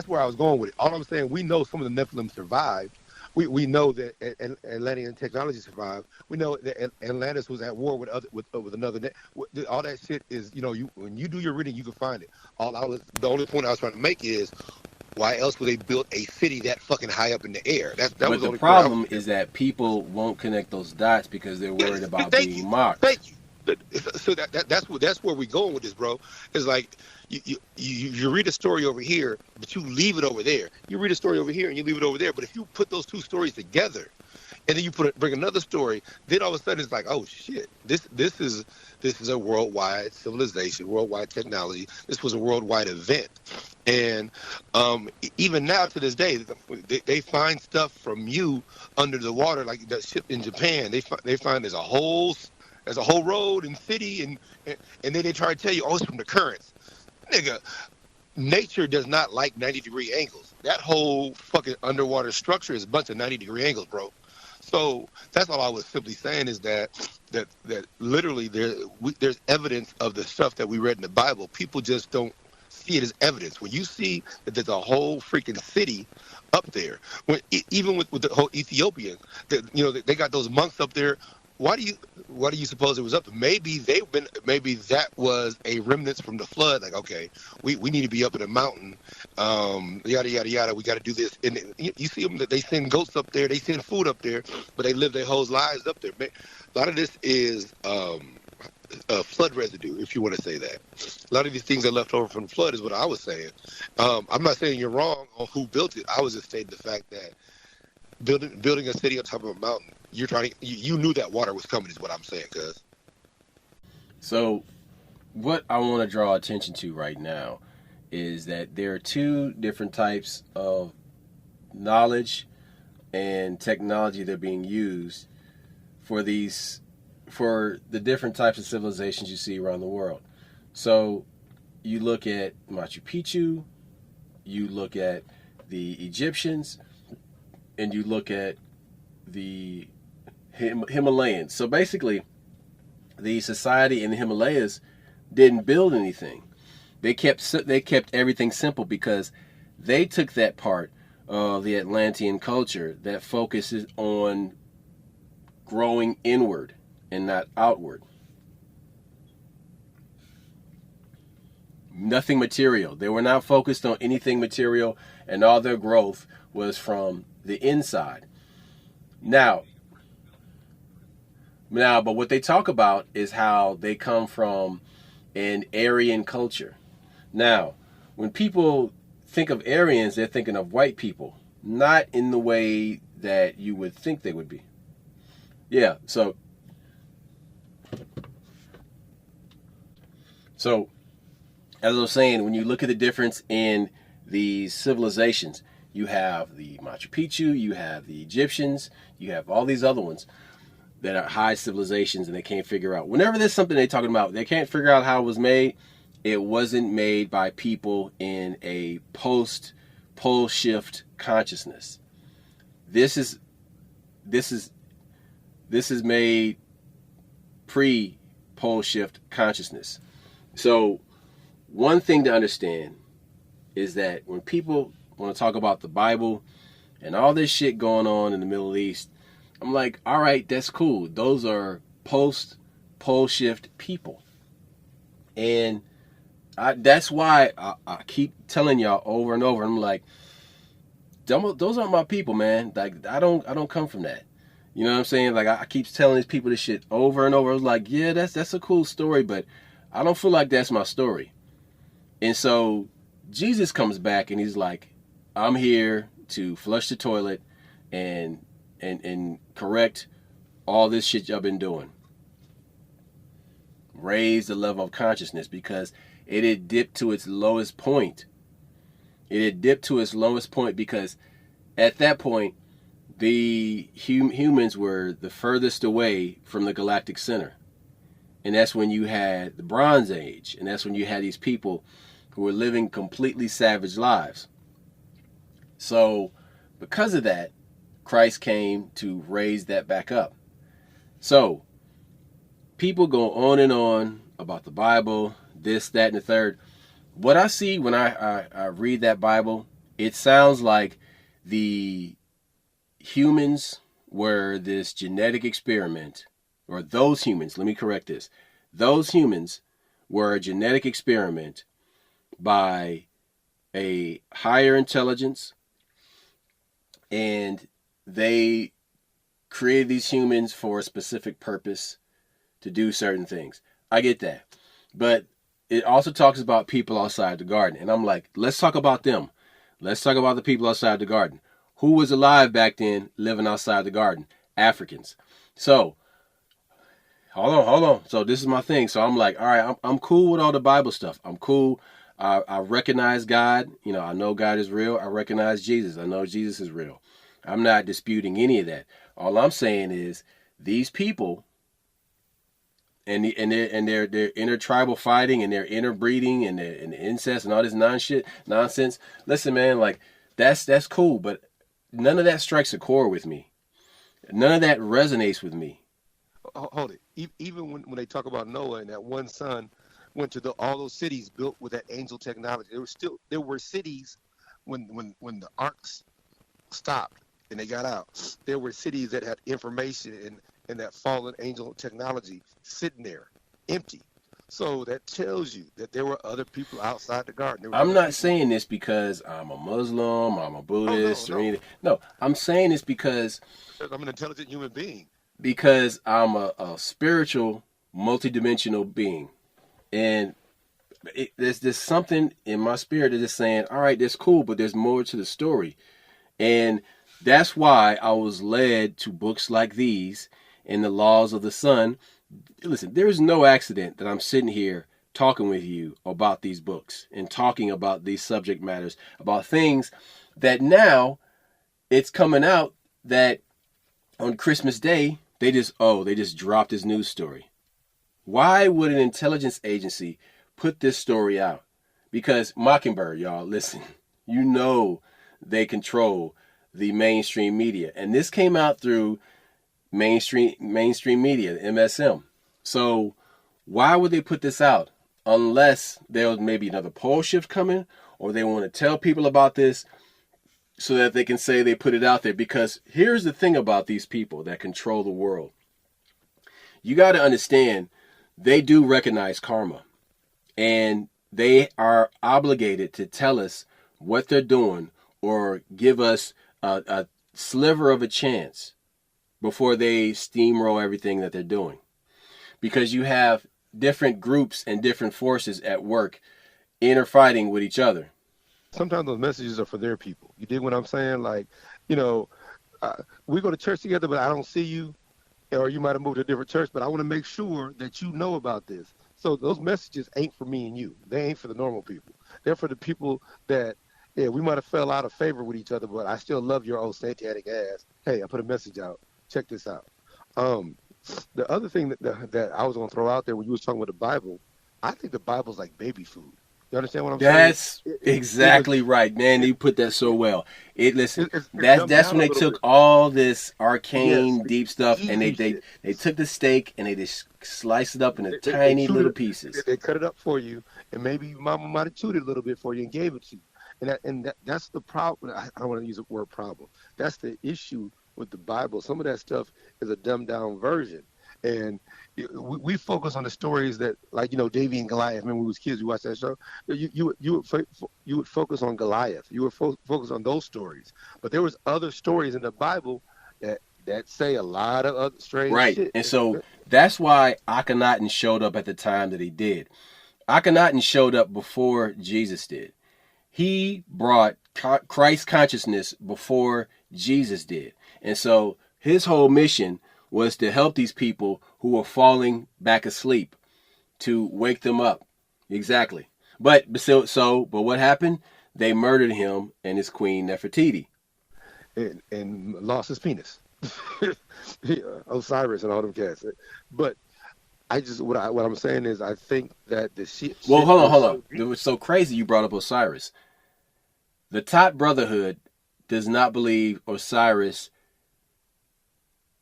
where I was going with it. All I'm saying, we know some of the Nephilim survived. We know that Atlantean technology survived. We know that Atlantis was at war with another. All that shit is, when you do your reading, you can find it. The only point I was trying to make is, why else would they build a city that fucking high up in the air? But the problem is that people won't connect those dots because they're worried about being mocked. Thank you. So that's where we're going with this, bro. It's like you read a story over here, but you leave it over there. You read a story over here and you leave it over there. But if you put those 2 stories together, and then you bring another story, then all of a sudden it's like, oh shit, this is a worldwide civilization, worldwide technology. This was a worldwide event, and even now to this day, they find stuff from you under the water, like that ship in Japan. They find there's a whole road and city, and then they try to tell you, oh, it's from the currents. Nigga, nature does not like 90-degree angles. That whole fucking underwater structure is a bunch of 90-degree angles, bro. So that's all I was simply saying is that literally there's evidence of the stuff that we read in the Bible. People just don't see it as evidence. When you see that there's a whole freaking city up there, even with the whole Ethiopians, they got those monks up there. Why do you suppose it was up? Maybe that was a remnants from the flood. Like, okay, we need to be up in a mountain, yada yada yada. We got to do this. And you see them that they send goats up there, they send food up there, but they live their whole lives up there. A lot of this is flood residue, if you want to say that. A lot of these things are left over from the flood, is what I was saying. I'm not saying you're wrong on who built it. I was just stating the fact that building a city on top of a mountain, you knew that water was coming, is what I'm saying, cuz. So what I want to draw attention to right now is that there are 2 different types of knowledge and technology that are being used for the different types of civilizations you see around the world. So you look at Machu Picchu, you look at the Egyptians, and you look at the Himalayan. So basically, the society in the Himalayas didn't build anything. They kept everything simple because they took that part of the Atlantean culture that focuses on growing inward and not outward. Nothing material. They were not focused on anything material, and all their growth was from the inside. Now, but what they talk about is how they come from an Aryan culture. Now, when people think of Aryans, they're thinking of white people, not in the way that you would think they would be. Yeah, so as I was saying, when you look at the difference in these civilizations, you have the Machu Picchu, you have the Egyptians, you have all these other ones that are high civilizations, and they can't figure out. Whenever there's something they're talking about, they can't figure out how it was made. It wasn't made by people in a post-pole shift consciousness. This is made pre-pole shift consciousness. So one thing to understand is that when people want to talk about the Bible and all this shit going on in the Middle East, I'm like, all right, that's cool. Those are post-pole shift people. And that's why I keep telling y'all over and over. I'm like, those aren't my people, man. Like, I don't come from that. You know what I'm saying? Like, I keep telling these people this shit over and over. I was like, yeah, that's a cool story, but I don't feel like that's my story. And so Jesus comes back and he's like, I'm here to flush the toilet and correct all this shit y'all been doing. Raise the level of consciousness, because it had dipped to its lowest point. It had dipped to its lowest point because at that point, the humans were the furthest away from the galactic center. And that's when you had the Bronze Age. And that's when you had these people who were living completely savage lives. So because of that, Christ came to raise that back up. So people go on and on about the Bible, this, that, and the third. What I see when I read that Bible, it sounds like the humans were this genetic experiment, or those humans, let me correct this. Those humans were a genetic experiment by a higher intelligence, and they created these humans for a specific purpose to do certain things. I get that. But it also talks about people outside the garden. And I'm like, let's talk about them. Let's talk about the people outside the garden. Who was alive back then living outside the garden? Africans. So, hold on. So this is my thing. So I'm like, all right, I'm cool with all the Bible stuff. I'm cool. I recognize God. You know, I know God is real. I recognize Jesus. I know Jesus is real. I'm not disputing any of that. All I'm saying is these people and their intertribal fighting and their interbreeding and the incest and all this nonsense. Listen, man, like that's cool, but none of that strikes a chord with me. None of that resonates with me. Hold it. Even when they talk about Noah and that one son went to all those cities built with that angel technology, there were cities when the arcs stopped and they got out. There were cities that had information and that fallen angel technology sitting there, empty. So that tells you that there were other people outside the garden. I'm not saying this because I'm a Muslim, I'm a Buddhist, or anything. No, I'm saying this because I'm an intelligent human being. Because I'm a spiritual, multidimensional being. And there's something in my spirit that is saying, all right, that's cool, but there's more to the story. And that's why I was led to books like these and the Laws of the Sun. Listen, there is no accident that I'm sitting here talking with you about these books and talking about these subject matters, about things that now it's coming out that on Christmas Day, they just dropped this news story. Why would an intelligence agency put this story out? Because Mockingbird, y'all, listen, you know they control the mainstream media. And this came out through mainstream media, MSM. So why would they put this out unless there was maybe another pole shift coming, or they want to tell people about this so that they can say they put it out there? Because here's the thing about these people that control the world. You got to understand, they do recognize karma, and they are obligated to tell us what they're doing or give us a sliver of a chance before they steamroll everything that they're doing. Because you have different groups and different forces at work interfighting with each other. Sometimes those messages are for their people. You dig what I'm saying? Like, you know, we go to church together, but I don't see you, or you might have moved to a different church, but I want to make sure that you know about this. So those messages ain't for me and you. They ain't for the normal people. They're for the people that, yeah, we might have fell out of favor with each other, but I still love your old satanic ass. Hey, I put a message out. Check this out. The other thing that I was going to throw out there when you was talking about the Bible, I think the Bible's like baby food. You understand what I'm saying? That's exactly right, man. You put that so well. That's when they took all this arcane, deep stuff, and they took the steak and they just sliced it up into tiny little pieces. They cut it up for you, and maybe your mama might have chewed it a little bit for you and gave it to you. And that's the problem. I don't want to use the word problem. That's the issue with the Bible. Some of that stuff is a dumbed down version. And we focus on the stories that, like, you know, Davy and Goliath. Remember when we was kids, we watched that show? You would focus on Goliath. You would focus on those stories. But there was other stories in the Bible that say a lot of other strange shit. Right. And so that's why Akhenaten showed up at the time that he did. Akhenaten showed up before Jesus did. He brought Christ consciousness before Jesus did. And so his whole mission was to help these people who were falling back asleep, to wake them up. Exactly. But what happened? They murdered him and his queen Nefertiti. And lost his penis. Osiris and all them cats. But I just what I'm saying is I think that the shit. Well, hold on. It was so crazy you brought up Osiris. The Tat Brotherhood does not believe Osiris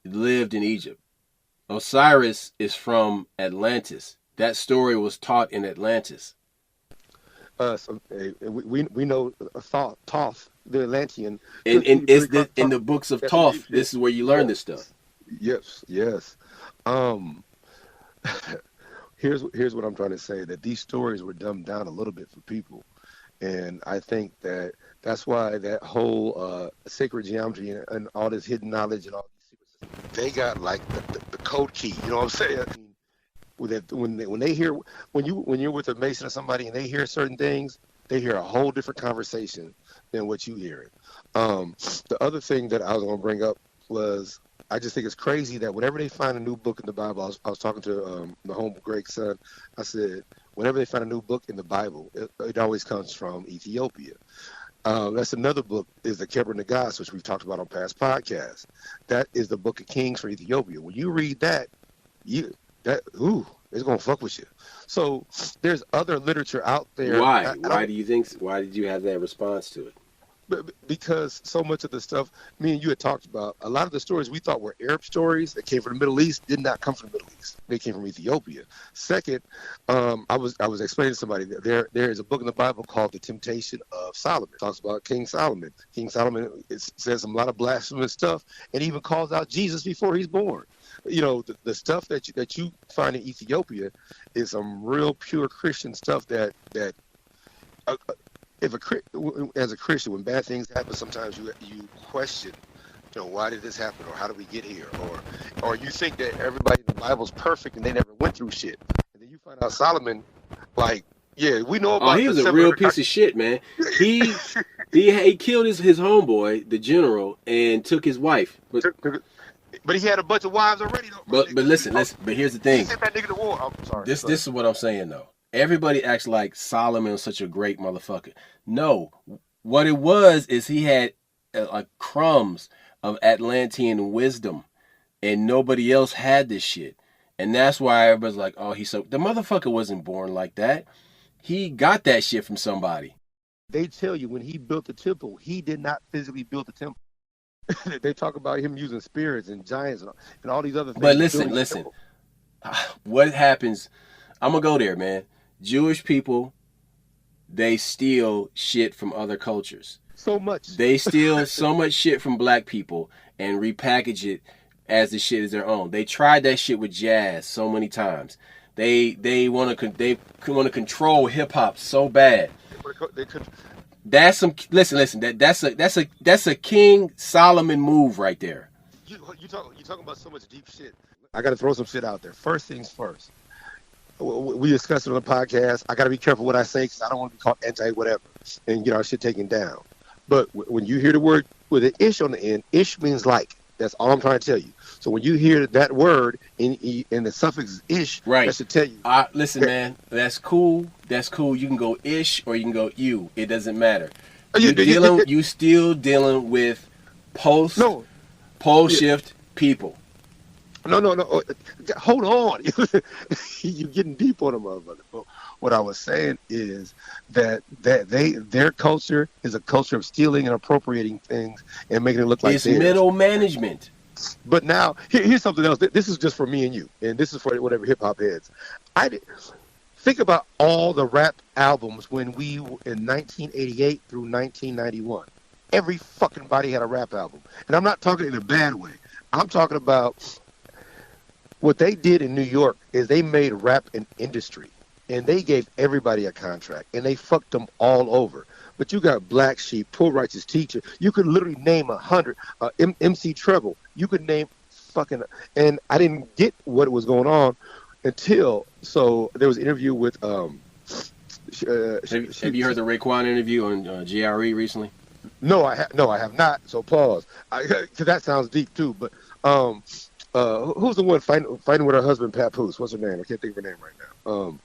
lived in Egypt. Osiris is from Atlantis. That story was taught in Atlantis. We know Thoth, the Atlantean. In the books of Thoth, this is where you learn this stuff. Yes. Here's what I'm trying to say, that these stories were dumbed down a little bit for people. And I think that's why that whole sacred geometry and all this hidden knowledge and all these secrets, they got like the code key. You know what I'm saying? When they hear, when you're with a Mason or somebody and they hear certain things, they hear a whole different conversation than what you hear. The other thing that I was going to bring up was, I just think it's crazy that whenever they find a new book in the Bible, I was talking to the home Greg's son. I said, whenever they find a new book in the Bible, it always comes from Ethiopia. That's another book, is the Keber Nagas, which we've talked about on past podcasts. That is the Book of Kings for Ethiopia. When you read that, it's gonna fuck with you. So there's other literature out there. Why? Why do you think? Why did you have that response to it? Because so much of the stuff me and you had talked about, a lot of the stories we thought were Arab stories that came from the Middle East did not come from the Middle East. They came from Ethiopia. Second, I was explaining to somebody that there is a book in the Bible called The Temptation of Solomon. It talks about King Solomon. King Solomon, it says a lot of blasphemous stuff, and even calls out Jesus before he's born. You know, the stuff that you find in Ethiopia is some real pure Christian stuff that as a Christian, when bad things happen, sometimes you question, you know, why did this happen, or how did we get here, or you think that everybody in the Bible's perfect and they never went through shit, and then you find out Solomon, like, yeah, we know about. Oh, he was a real piece of shit, man. He killed his homeboy, the general, and took his wife. But he had a bunch of wives already, though. But listen. But here's the thing. He sent that nigga to war. I'm sorry. This is what I'm saying though. Everybody acts like Solomon was such a great motherfucker. No, what it was is he had crumbs of Atlantean wisdom, and nobody else had this shit. And that's why everybody's like, oh, the motherfucker wasn't born like that. He got that shit from somebody. They tell you when he built the temple, he did not physically build the temple. They talk about him using spirits and giants and all these other things. But listen. What happens? I'm gonna go there, man. Jewish people, they steal shit from other cultures. So much. They steal so much shit from black people and repackage it as the shit is their own. They tried that shit with jazz so many times. They want to control hip hop so bad. That's some listen. That's a King Solomon move right there. You talking about so much deep shit. I got to throw some shit out there. First things first. We discussed it on the podcast. I got to be careful what I say because I don't want to be called anti-whatever and get our shit taken down. But when you hear the word with an ish on the end, ish means like. That's all I'm trying to tell you. So when you hear that word and the suffix is ish, right, that should tell you. Listen, man, that's cool. That's cool. You can go ish or you can go you. It doesn't matter. You still dealing with pole shift people. No. Hold on. You're getting deep on them, motherfucker. What I was saying is that their culture is a culture of stealing and appropriating things and making it look like it's middle management. But now, here's something else. This is just for me and you, and this is for whatever hip hop heads. Think about all the rap albums when we in 1988 through 1991. Every fucking body had a rap album, and I'm not talking in a bad way. I'm talking about what they did in New York is they made rap an industry, and they gave everybody a contract, and they fucked them all over. But you got Black Sheep, Poor Righteous Teacher. You could literally name 100. MC Treble. You could name fucking. And I didn't get what was going on until there was an interview with. Have you heard the Raekwon interview on GRE recently? No, I have not. So pause. Because that sounds deep too. But who's the one fighting with her husband, Papoose? What's her name? I can't think of her name right now.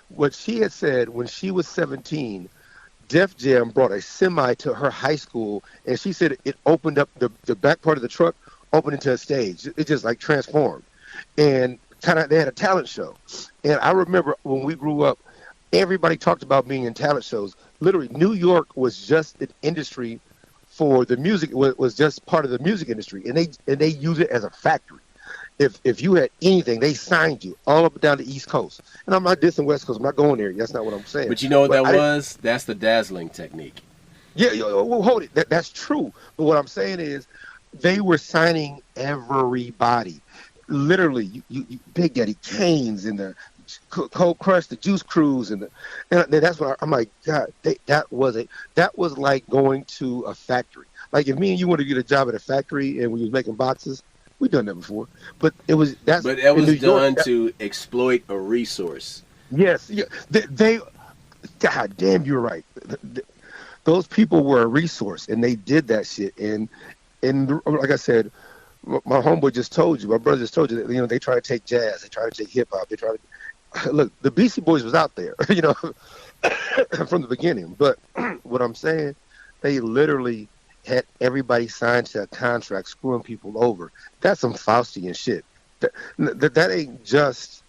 What she had said when she was 17, Def Jam brought a semi to her high school, and she said it opened up the back part of the truck, opened into a stage. It just like transformed, and they had a talent show. And I remember when we grew up, everybody talked about being in talent shows. Literally, New York was just an industry for the music. Was just part of the music industry, and they use it as a factory. If you had anything, they signed you all up and down the East Coast. And I'm not dissing West Coast. I'm not going there. That's not what I'm saying. But you know what that was? That's the dazzling technique. Yeah, well, hold it. That's true. But what I'm saying is they were signing everybody. Literally, you Big Daddy Kane's and the Cold Crush, the Juice Crews, and that's what I'm like, God, that was like going to a factory. Like if me and you wanted to get a job at a factory and we was making boxes, we've done that before, but that was done to exploit a resource. Yes, yeah. They God damn, you're right. Those people were a resource, and they did that shit. And like I said, my homeboy just told you, my brother just told you that they try to take jazz, they try to take hip hop, they try to look. The Beastie Boys was out there, from the beginning. But what I'm saying, they literally had everybody signed to a contract, screwing people over. That's some Faustian shit. That ain't just,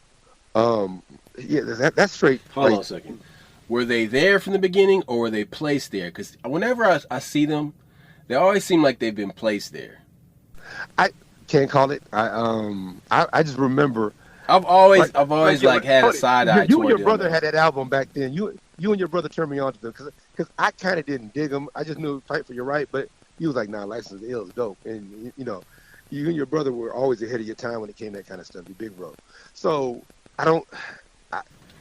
that's straight. Hold on a second. Were they there from the beginning, or were they placed there? Because whenever I see them, they always seem like they've been placed there. I can't call it. I just remember. I've always had a side eye. You and your brother had that album back then. You and your brother turned me on to them because I kind of didn't dig them. I just knew Fight for Your Right, but he was like, "Nah, License to Ill is dope." And you and your brother were always ahead of your time when it came to that kind of stuff. You big bro. So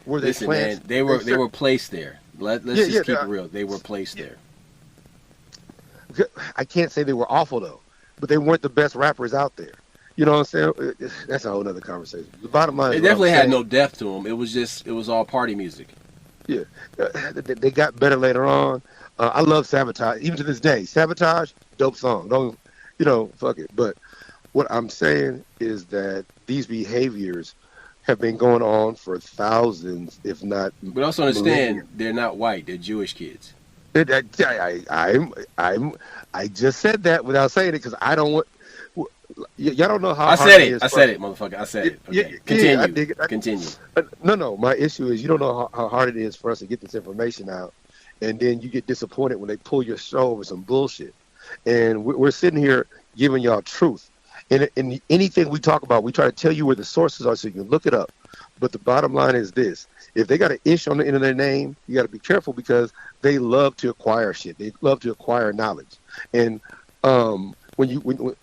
were they Listen, man, they were placed there. Let's just keep it real. They were placed there. I can't say they were awful though, but they weren't the best rappers out there. You know what I'm saying? That's a whole other conversation. The bottom line is, it definitely had no depth to them. It was all party music. Yeah, they got better later on. I love Sabotage, even to this day. Sabotage, dope song. Don't, fuck it. But what I'm saying is that these behaviors have been going on for thousands, if not. But also understand, they're not white. They're Jewish kids. I just said that without saying it because I don't want. Y'all don't know how hard it is. I said it, motherfucker. I said it. Okay. Continue. Continue. No. My issue is you don't know how hard it is for us to get this information out, and then you get disappointed when they pull your show over some bullshit. And we're sitting here giving y'all truth. And anything we talk about, we try to tell you where the sources are so you can look it up. But the bottom line is this: if they got an ish on the end of their name, you got to be careful because they love to acquire shit. They love to acquire knowledge. And when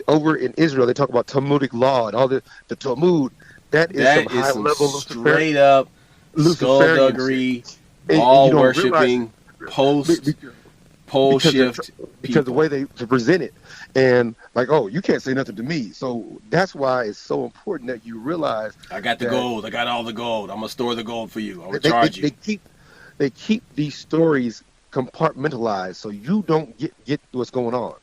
over in Israel, they talk about Talmudic law and all the Talmud. That is high some level straight up Luciferian shit. skullduggery, And you Baal don't realize it worshiping, post pole because shift because the people. way they present it, and like, oh, you can't say nothing to me. So that's why it's so important that you realize I got the that gold. I got all the gold. I'm gonna store the gold for you. I'm gonna they, they, charge they you. keep they keep these stories compartmentalized so you don't get what's going on.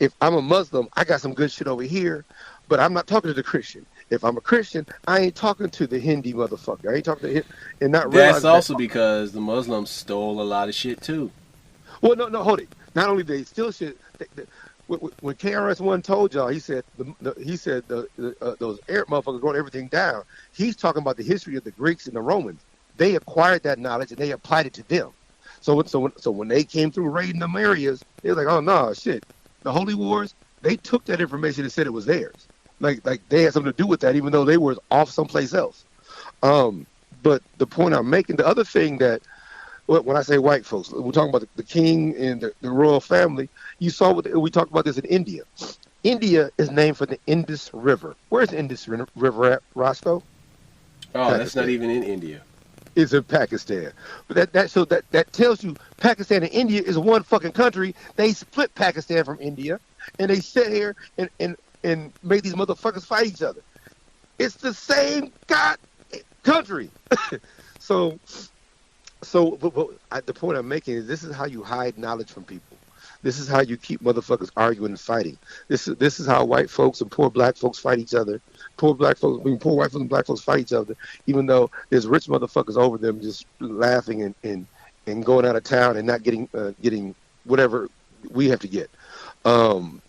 If I'm a Muslim, I got some good shit over here, but I'm not talking to the Christian. If I'm a Christian, I ain't talking to the Hindi motherfucker. I ain't talking to him, and not That's realizing that. also because the Muslims stole a lot of shit too. Well, no, hold it. Not only they still shit. When KRS-One told y'all, he said those Arab motherfuckers wrote everything down. He's talking about the history of the Greeks and the Romans. They acquired that knowledge and they applied it to them. So when they came through raiding them areas, they was like, oh no, shit. The Holy Wars, they took that information and said it was theirs. Like they had something to do with that, even though they were off someplace else. But the point I'm making, the other thing that when I say white folks, we're talking about the king and the royal family. You saw we talked about this in India. India is named for the Indus River. Where's the Indus River at, Roscoe? Oh, Pakistan. that's not even in India. It's in Pakistan. But that tells you Pakistan and India is one fucking country. They split Pakistan from India, and they sit here and make these motherfuckers fight each other. It's the same god country. But the point I'm making is this is how you hide knowledge from people. This is how you keep motherfuckers arguing and fighting. This is how white folks and poor black folks fight each other. Poor white folks and black folks fight each other, even though there's rich motherfuckers over them just laughing and going out of town and not getting whatever we have to get. So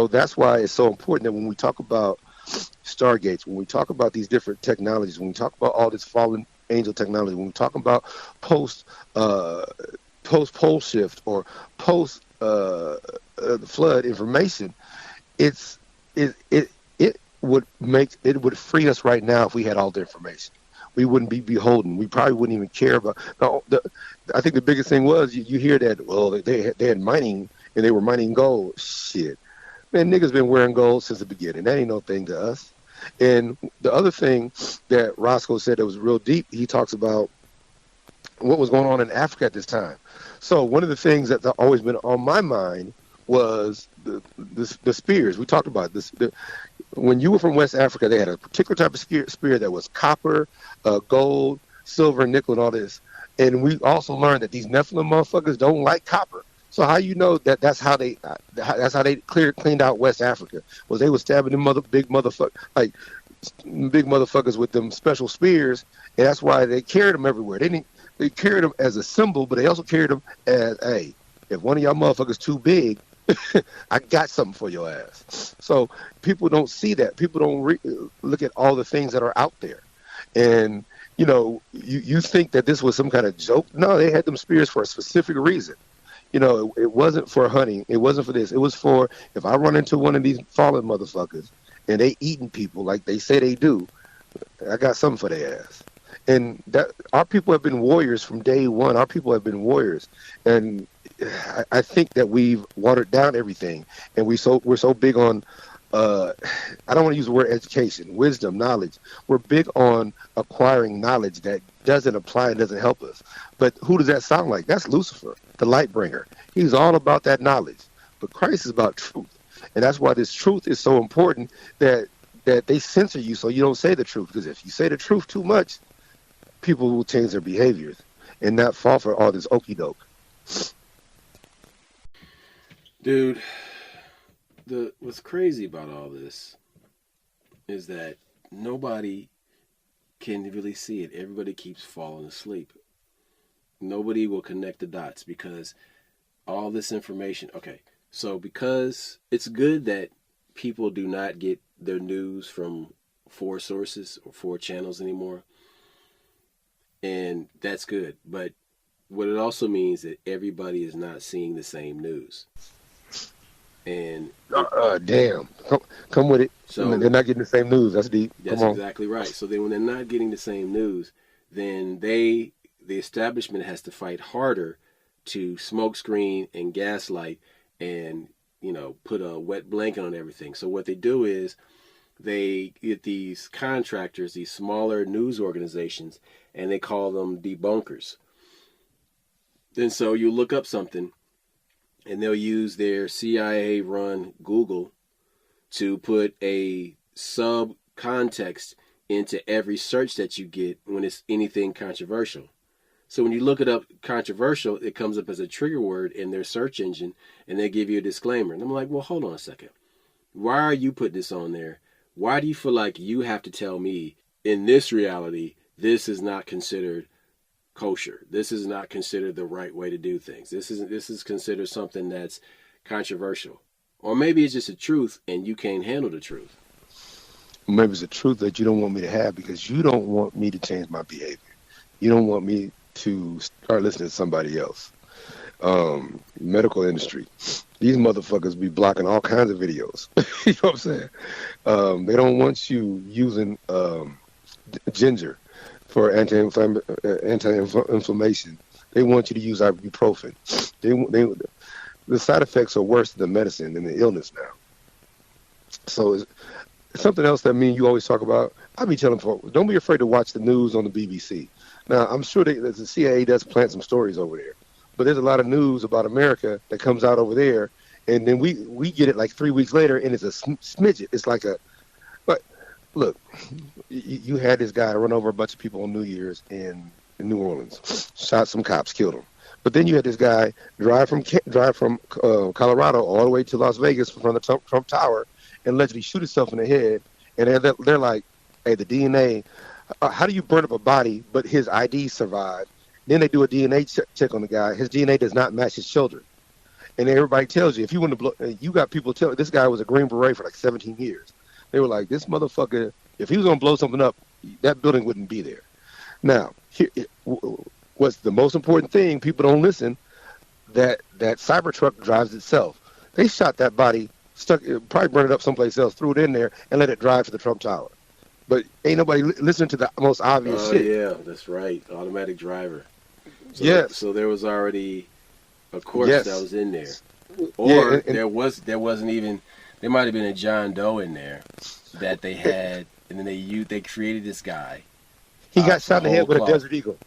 that's why it's so important that when we talk about stargates, when we talk about these different technologies, when we talk about all this fallen angel technology, when we talk about post pole shift or post flood information, it would free us right now if we had all the information. We wouldn't be beholden. We probably wouldn't even care about. I think the biggest thing was you hear that they had mining and they were mining gold. Shit, man, niggas been wearing gold since the beginning. That ain't no thing to us. And the other thing that Roscoe said that was real deep, he talks about what was going on in Africa at this time. So one of the things that's always been on my mind was the spears. We talked about this. When you were from West Africa, they had a particular type of spear that was copper, gold, silver, nickel, and all this. And we also learned that these Nephilim motherfuckers don't like copper. So how you know that's how they cleaned out West Africa was they was stabbing them big motherfuckers with them special spears, and that's why they carried them everywhere. They carried them as a symbol, but they also carried them as, hey, if one of y'all motherfuckers too big, I got something for your ass. So people don't see that. People don't look at all the things that are out there, and you think that this was some kind of joke. No, they had them spears for a specific reason. It wasn't for hunting. It wasn't for this. It was for if I run into one of these fallen motherfuckers and they eating people like they say they do, I got something for their ass. And that our people have been warriors from day one. Our people have been warriors, and I think that we've watered down everything, and we're so big on. I don't want to use the word education, wisdom, knowledge. We're big on acquiring knowledge that doesn't apply and doesn't help us. But who does that sound like? That's Lucifer, the light bringer. He's all about that knowledge. But Christ is about truth. And that's why this truth is so important that they censor you so you don't say the truth. Because if you say the truth too much, people will change their behaviors and not fall for all this okie doke. Dude, what's crazy about all this is that nobody can really see it. Everybody keeps falling asleep. Nobody will connect the dots because all this information. Okay, so because it's good that people do not get their news from 4 sources or 4 channels anymore, and that's good. But what it also means that everybody is not seeing the same news. And damn, come with it. So they're not getting the same news. That's deep. That's exactly right. So then, when they're not getting the same news, then the establishment has to fight harder to smokescreen and gaslight and put a wet blanket on everything. So what they do is they get these contractors, these smaller news organizations, and they call them debunkers. Then so you look up something, and they'll use their CIA-run Google to put a sub-context into every search that you get when it's anything controversial. So when you look it up controversial, it comes up as a trigger word in their search engine, and they give you a disclaimer. And I'm like, well, hold on a second. Why are you putting this on there? Why do you feel like you have to tell me, in this reality, this is not considered kosher? This is not considered the right way to do things. This is considered something that's controversial. Or maybe it's just a truth and you can't handle the truth. Maybe it's a truth that you don't want me to have because you don't want me to change my behavior. You don't want me to start listening to somebody else. Medical industry. These motherfuckers be blocking all kinds of videos. You know what I'm saying? They don't want you using ginger for anti-inflammation. They want you to use ibuprofen. The side effects are worse than the medicine and the illness now. So it's something else that me and you always talk about. I be telling folks, don't be afraid to watch the news on the BBC. Now, I'm sure the CIA does plant some stories over there. But there's a lot of news about America that comes out over there, and then we get it like 3 weeks later, and it's a smidget. It's like but look, you had this guy run over a bunch of people on New Year's in New Orleans, shot some cops, killed them. But then you had this guy drive from Colorado all the way to Las Vegas from the Trump Tower and allegedly shoot himself in the head. And they're like, hey, the DNA, how do you burn up a body but his ID survived? Then they do a DNA check on the guy. His DNA does not match his children. And everybody tells you, if you want to blow, you got people telling, this guy was a Green Beret for like 17 years. They were like, this motherfucker, if he was going to blow something up, that building wouldn't be there. Now, what's the most important thing, people don't listen, that Cybertruck drives itself. They shot that body, probably burned it up someplace else, threw it in there, and let it drive to the Trump Tower. But ain't nobody listening to the most obvious shit. Oh, yeah, that's right. Automatic driver. So, yes. So there was already a corpse that was in there. Or yeah, there wasn't even, there might have been a John Doe in there that they had, and then they created this guy. He got shot in the head with a Desert Eagle.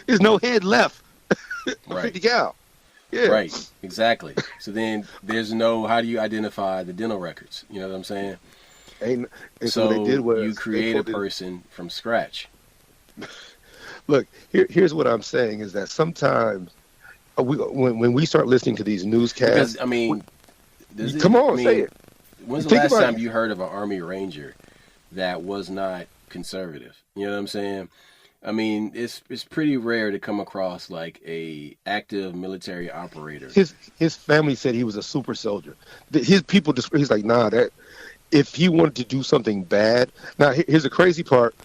There's no head left. Right. 50 cal. Yeah. Right, exactly. So then there's no, how do you identify the dental records? You know what I'm saying? And so what they did was you create a person from scratch. Look, here's what I'm saying is that sometimes when we start listening to these newscasts, because, I mean, say it. When's the last time you heard of an Army Ranger that was not conservative? You know what I'm saying? I mean, it's pretty rare to come across like a active military operator. His family said he was a super soldier. His people just, he's like, nah, that if he wanted to do something bad. Now here's the crazy part.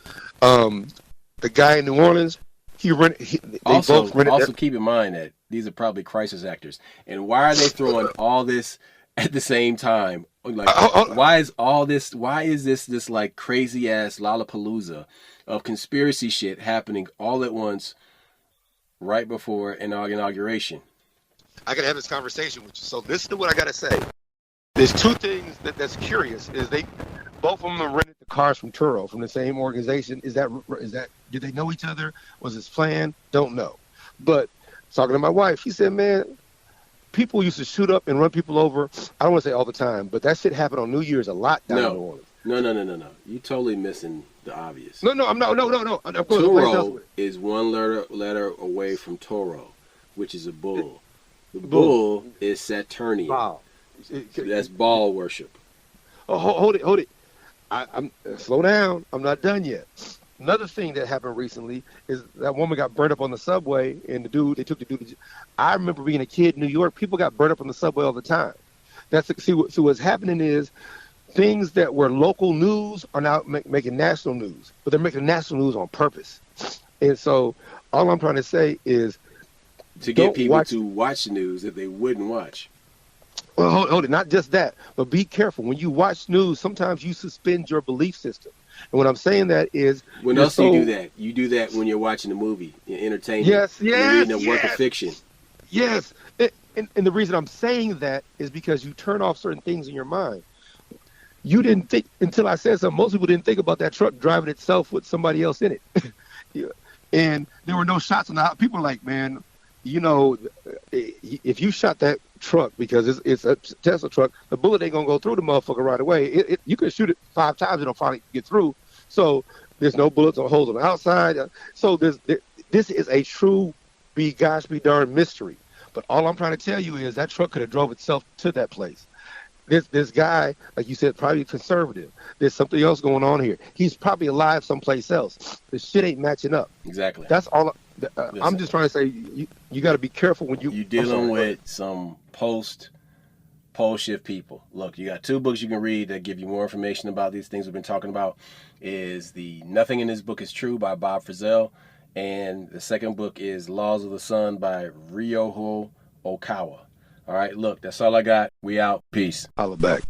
The guy in New Orleans, also keep in mind that these are probably crisis actors. And why are they throwing all this at the same time? Like, why is this like crazy ass Lollapalooza of conspiracy shit happening all at once right before an inauguration? I gotta have this conversation with you. So listen to what I gotta say. There's two things that's curious. Is both of them rented the cars from Turo, from the same organization. Is that did they know each other? Was this planned? Don't know. But talking to my wife, she said, man, people used to shoot up and run people over. I don't want to say all the time, but that shit happened on New Year's a lot down in New Orleans. No. You totally missing the obvious. No. Turo is one letter away from Toro, which is a bull. The bull is Saturnian. Wow. That's ball worship. Oh, hold it. I'm slow down. I'm not done yet. Another thing that happened recently is that woman got burnt up on the subway, and they took the dude. I remember being a kid in New York. People got burnt up on the subway all the time. So what's happening is things that were local news are now making national news, but they're making national news on purpose. And so All I'm trying to say is, To get don't people watch. to watch the news that they wouldn't watch. Well, hold it. Not just that, but be careful when you watch news. Sometimes you suspend your belief system, and what I'm saying that is, When you're else do you do so that? You do that when you're watching a movie, entertainment, yes, when you're reading a yes, work of yes, fiction. yes. And the reason I'm saying that is because you turn off certain things in your mind. You didn't think until I said something. Most people didn't think about that truck driving itself with somebody else in it. Yeah. And there were no shots on the house. People are like, man, if you shot that truck because it's a Tesla truck, the bullet ain't gonna go through the motherfucker right away. You can shoot it 5 times, it'll finally get through. So there's no bullets or holes on the outside. So this is a true be darn mystery. But all I'm trying to tell you is that truck could have drove itself to that place. This guy, like you said, probably conservative. There's something else going on here. He's probably alive someplace else. The shit ain't matching up. Exactly. That's all. I'm just trying to say you got to be careful when you're dealing with some pole shift people. Look, you got 2 books you can read that give you more information about these things we've been talking about. Is the Nothing in This Book is True by Bob Frizell, and the second book is Laws of the Sun by Ryoho Okawa. All right, look, that's all I got. We out. Peace. Holla back.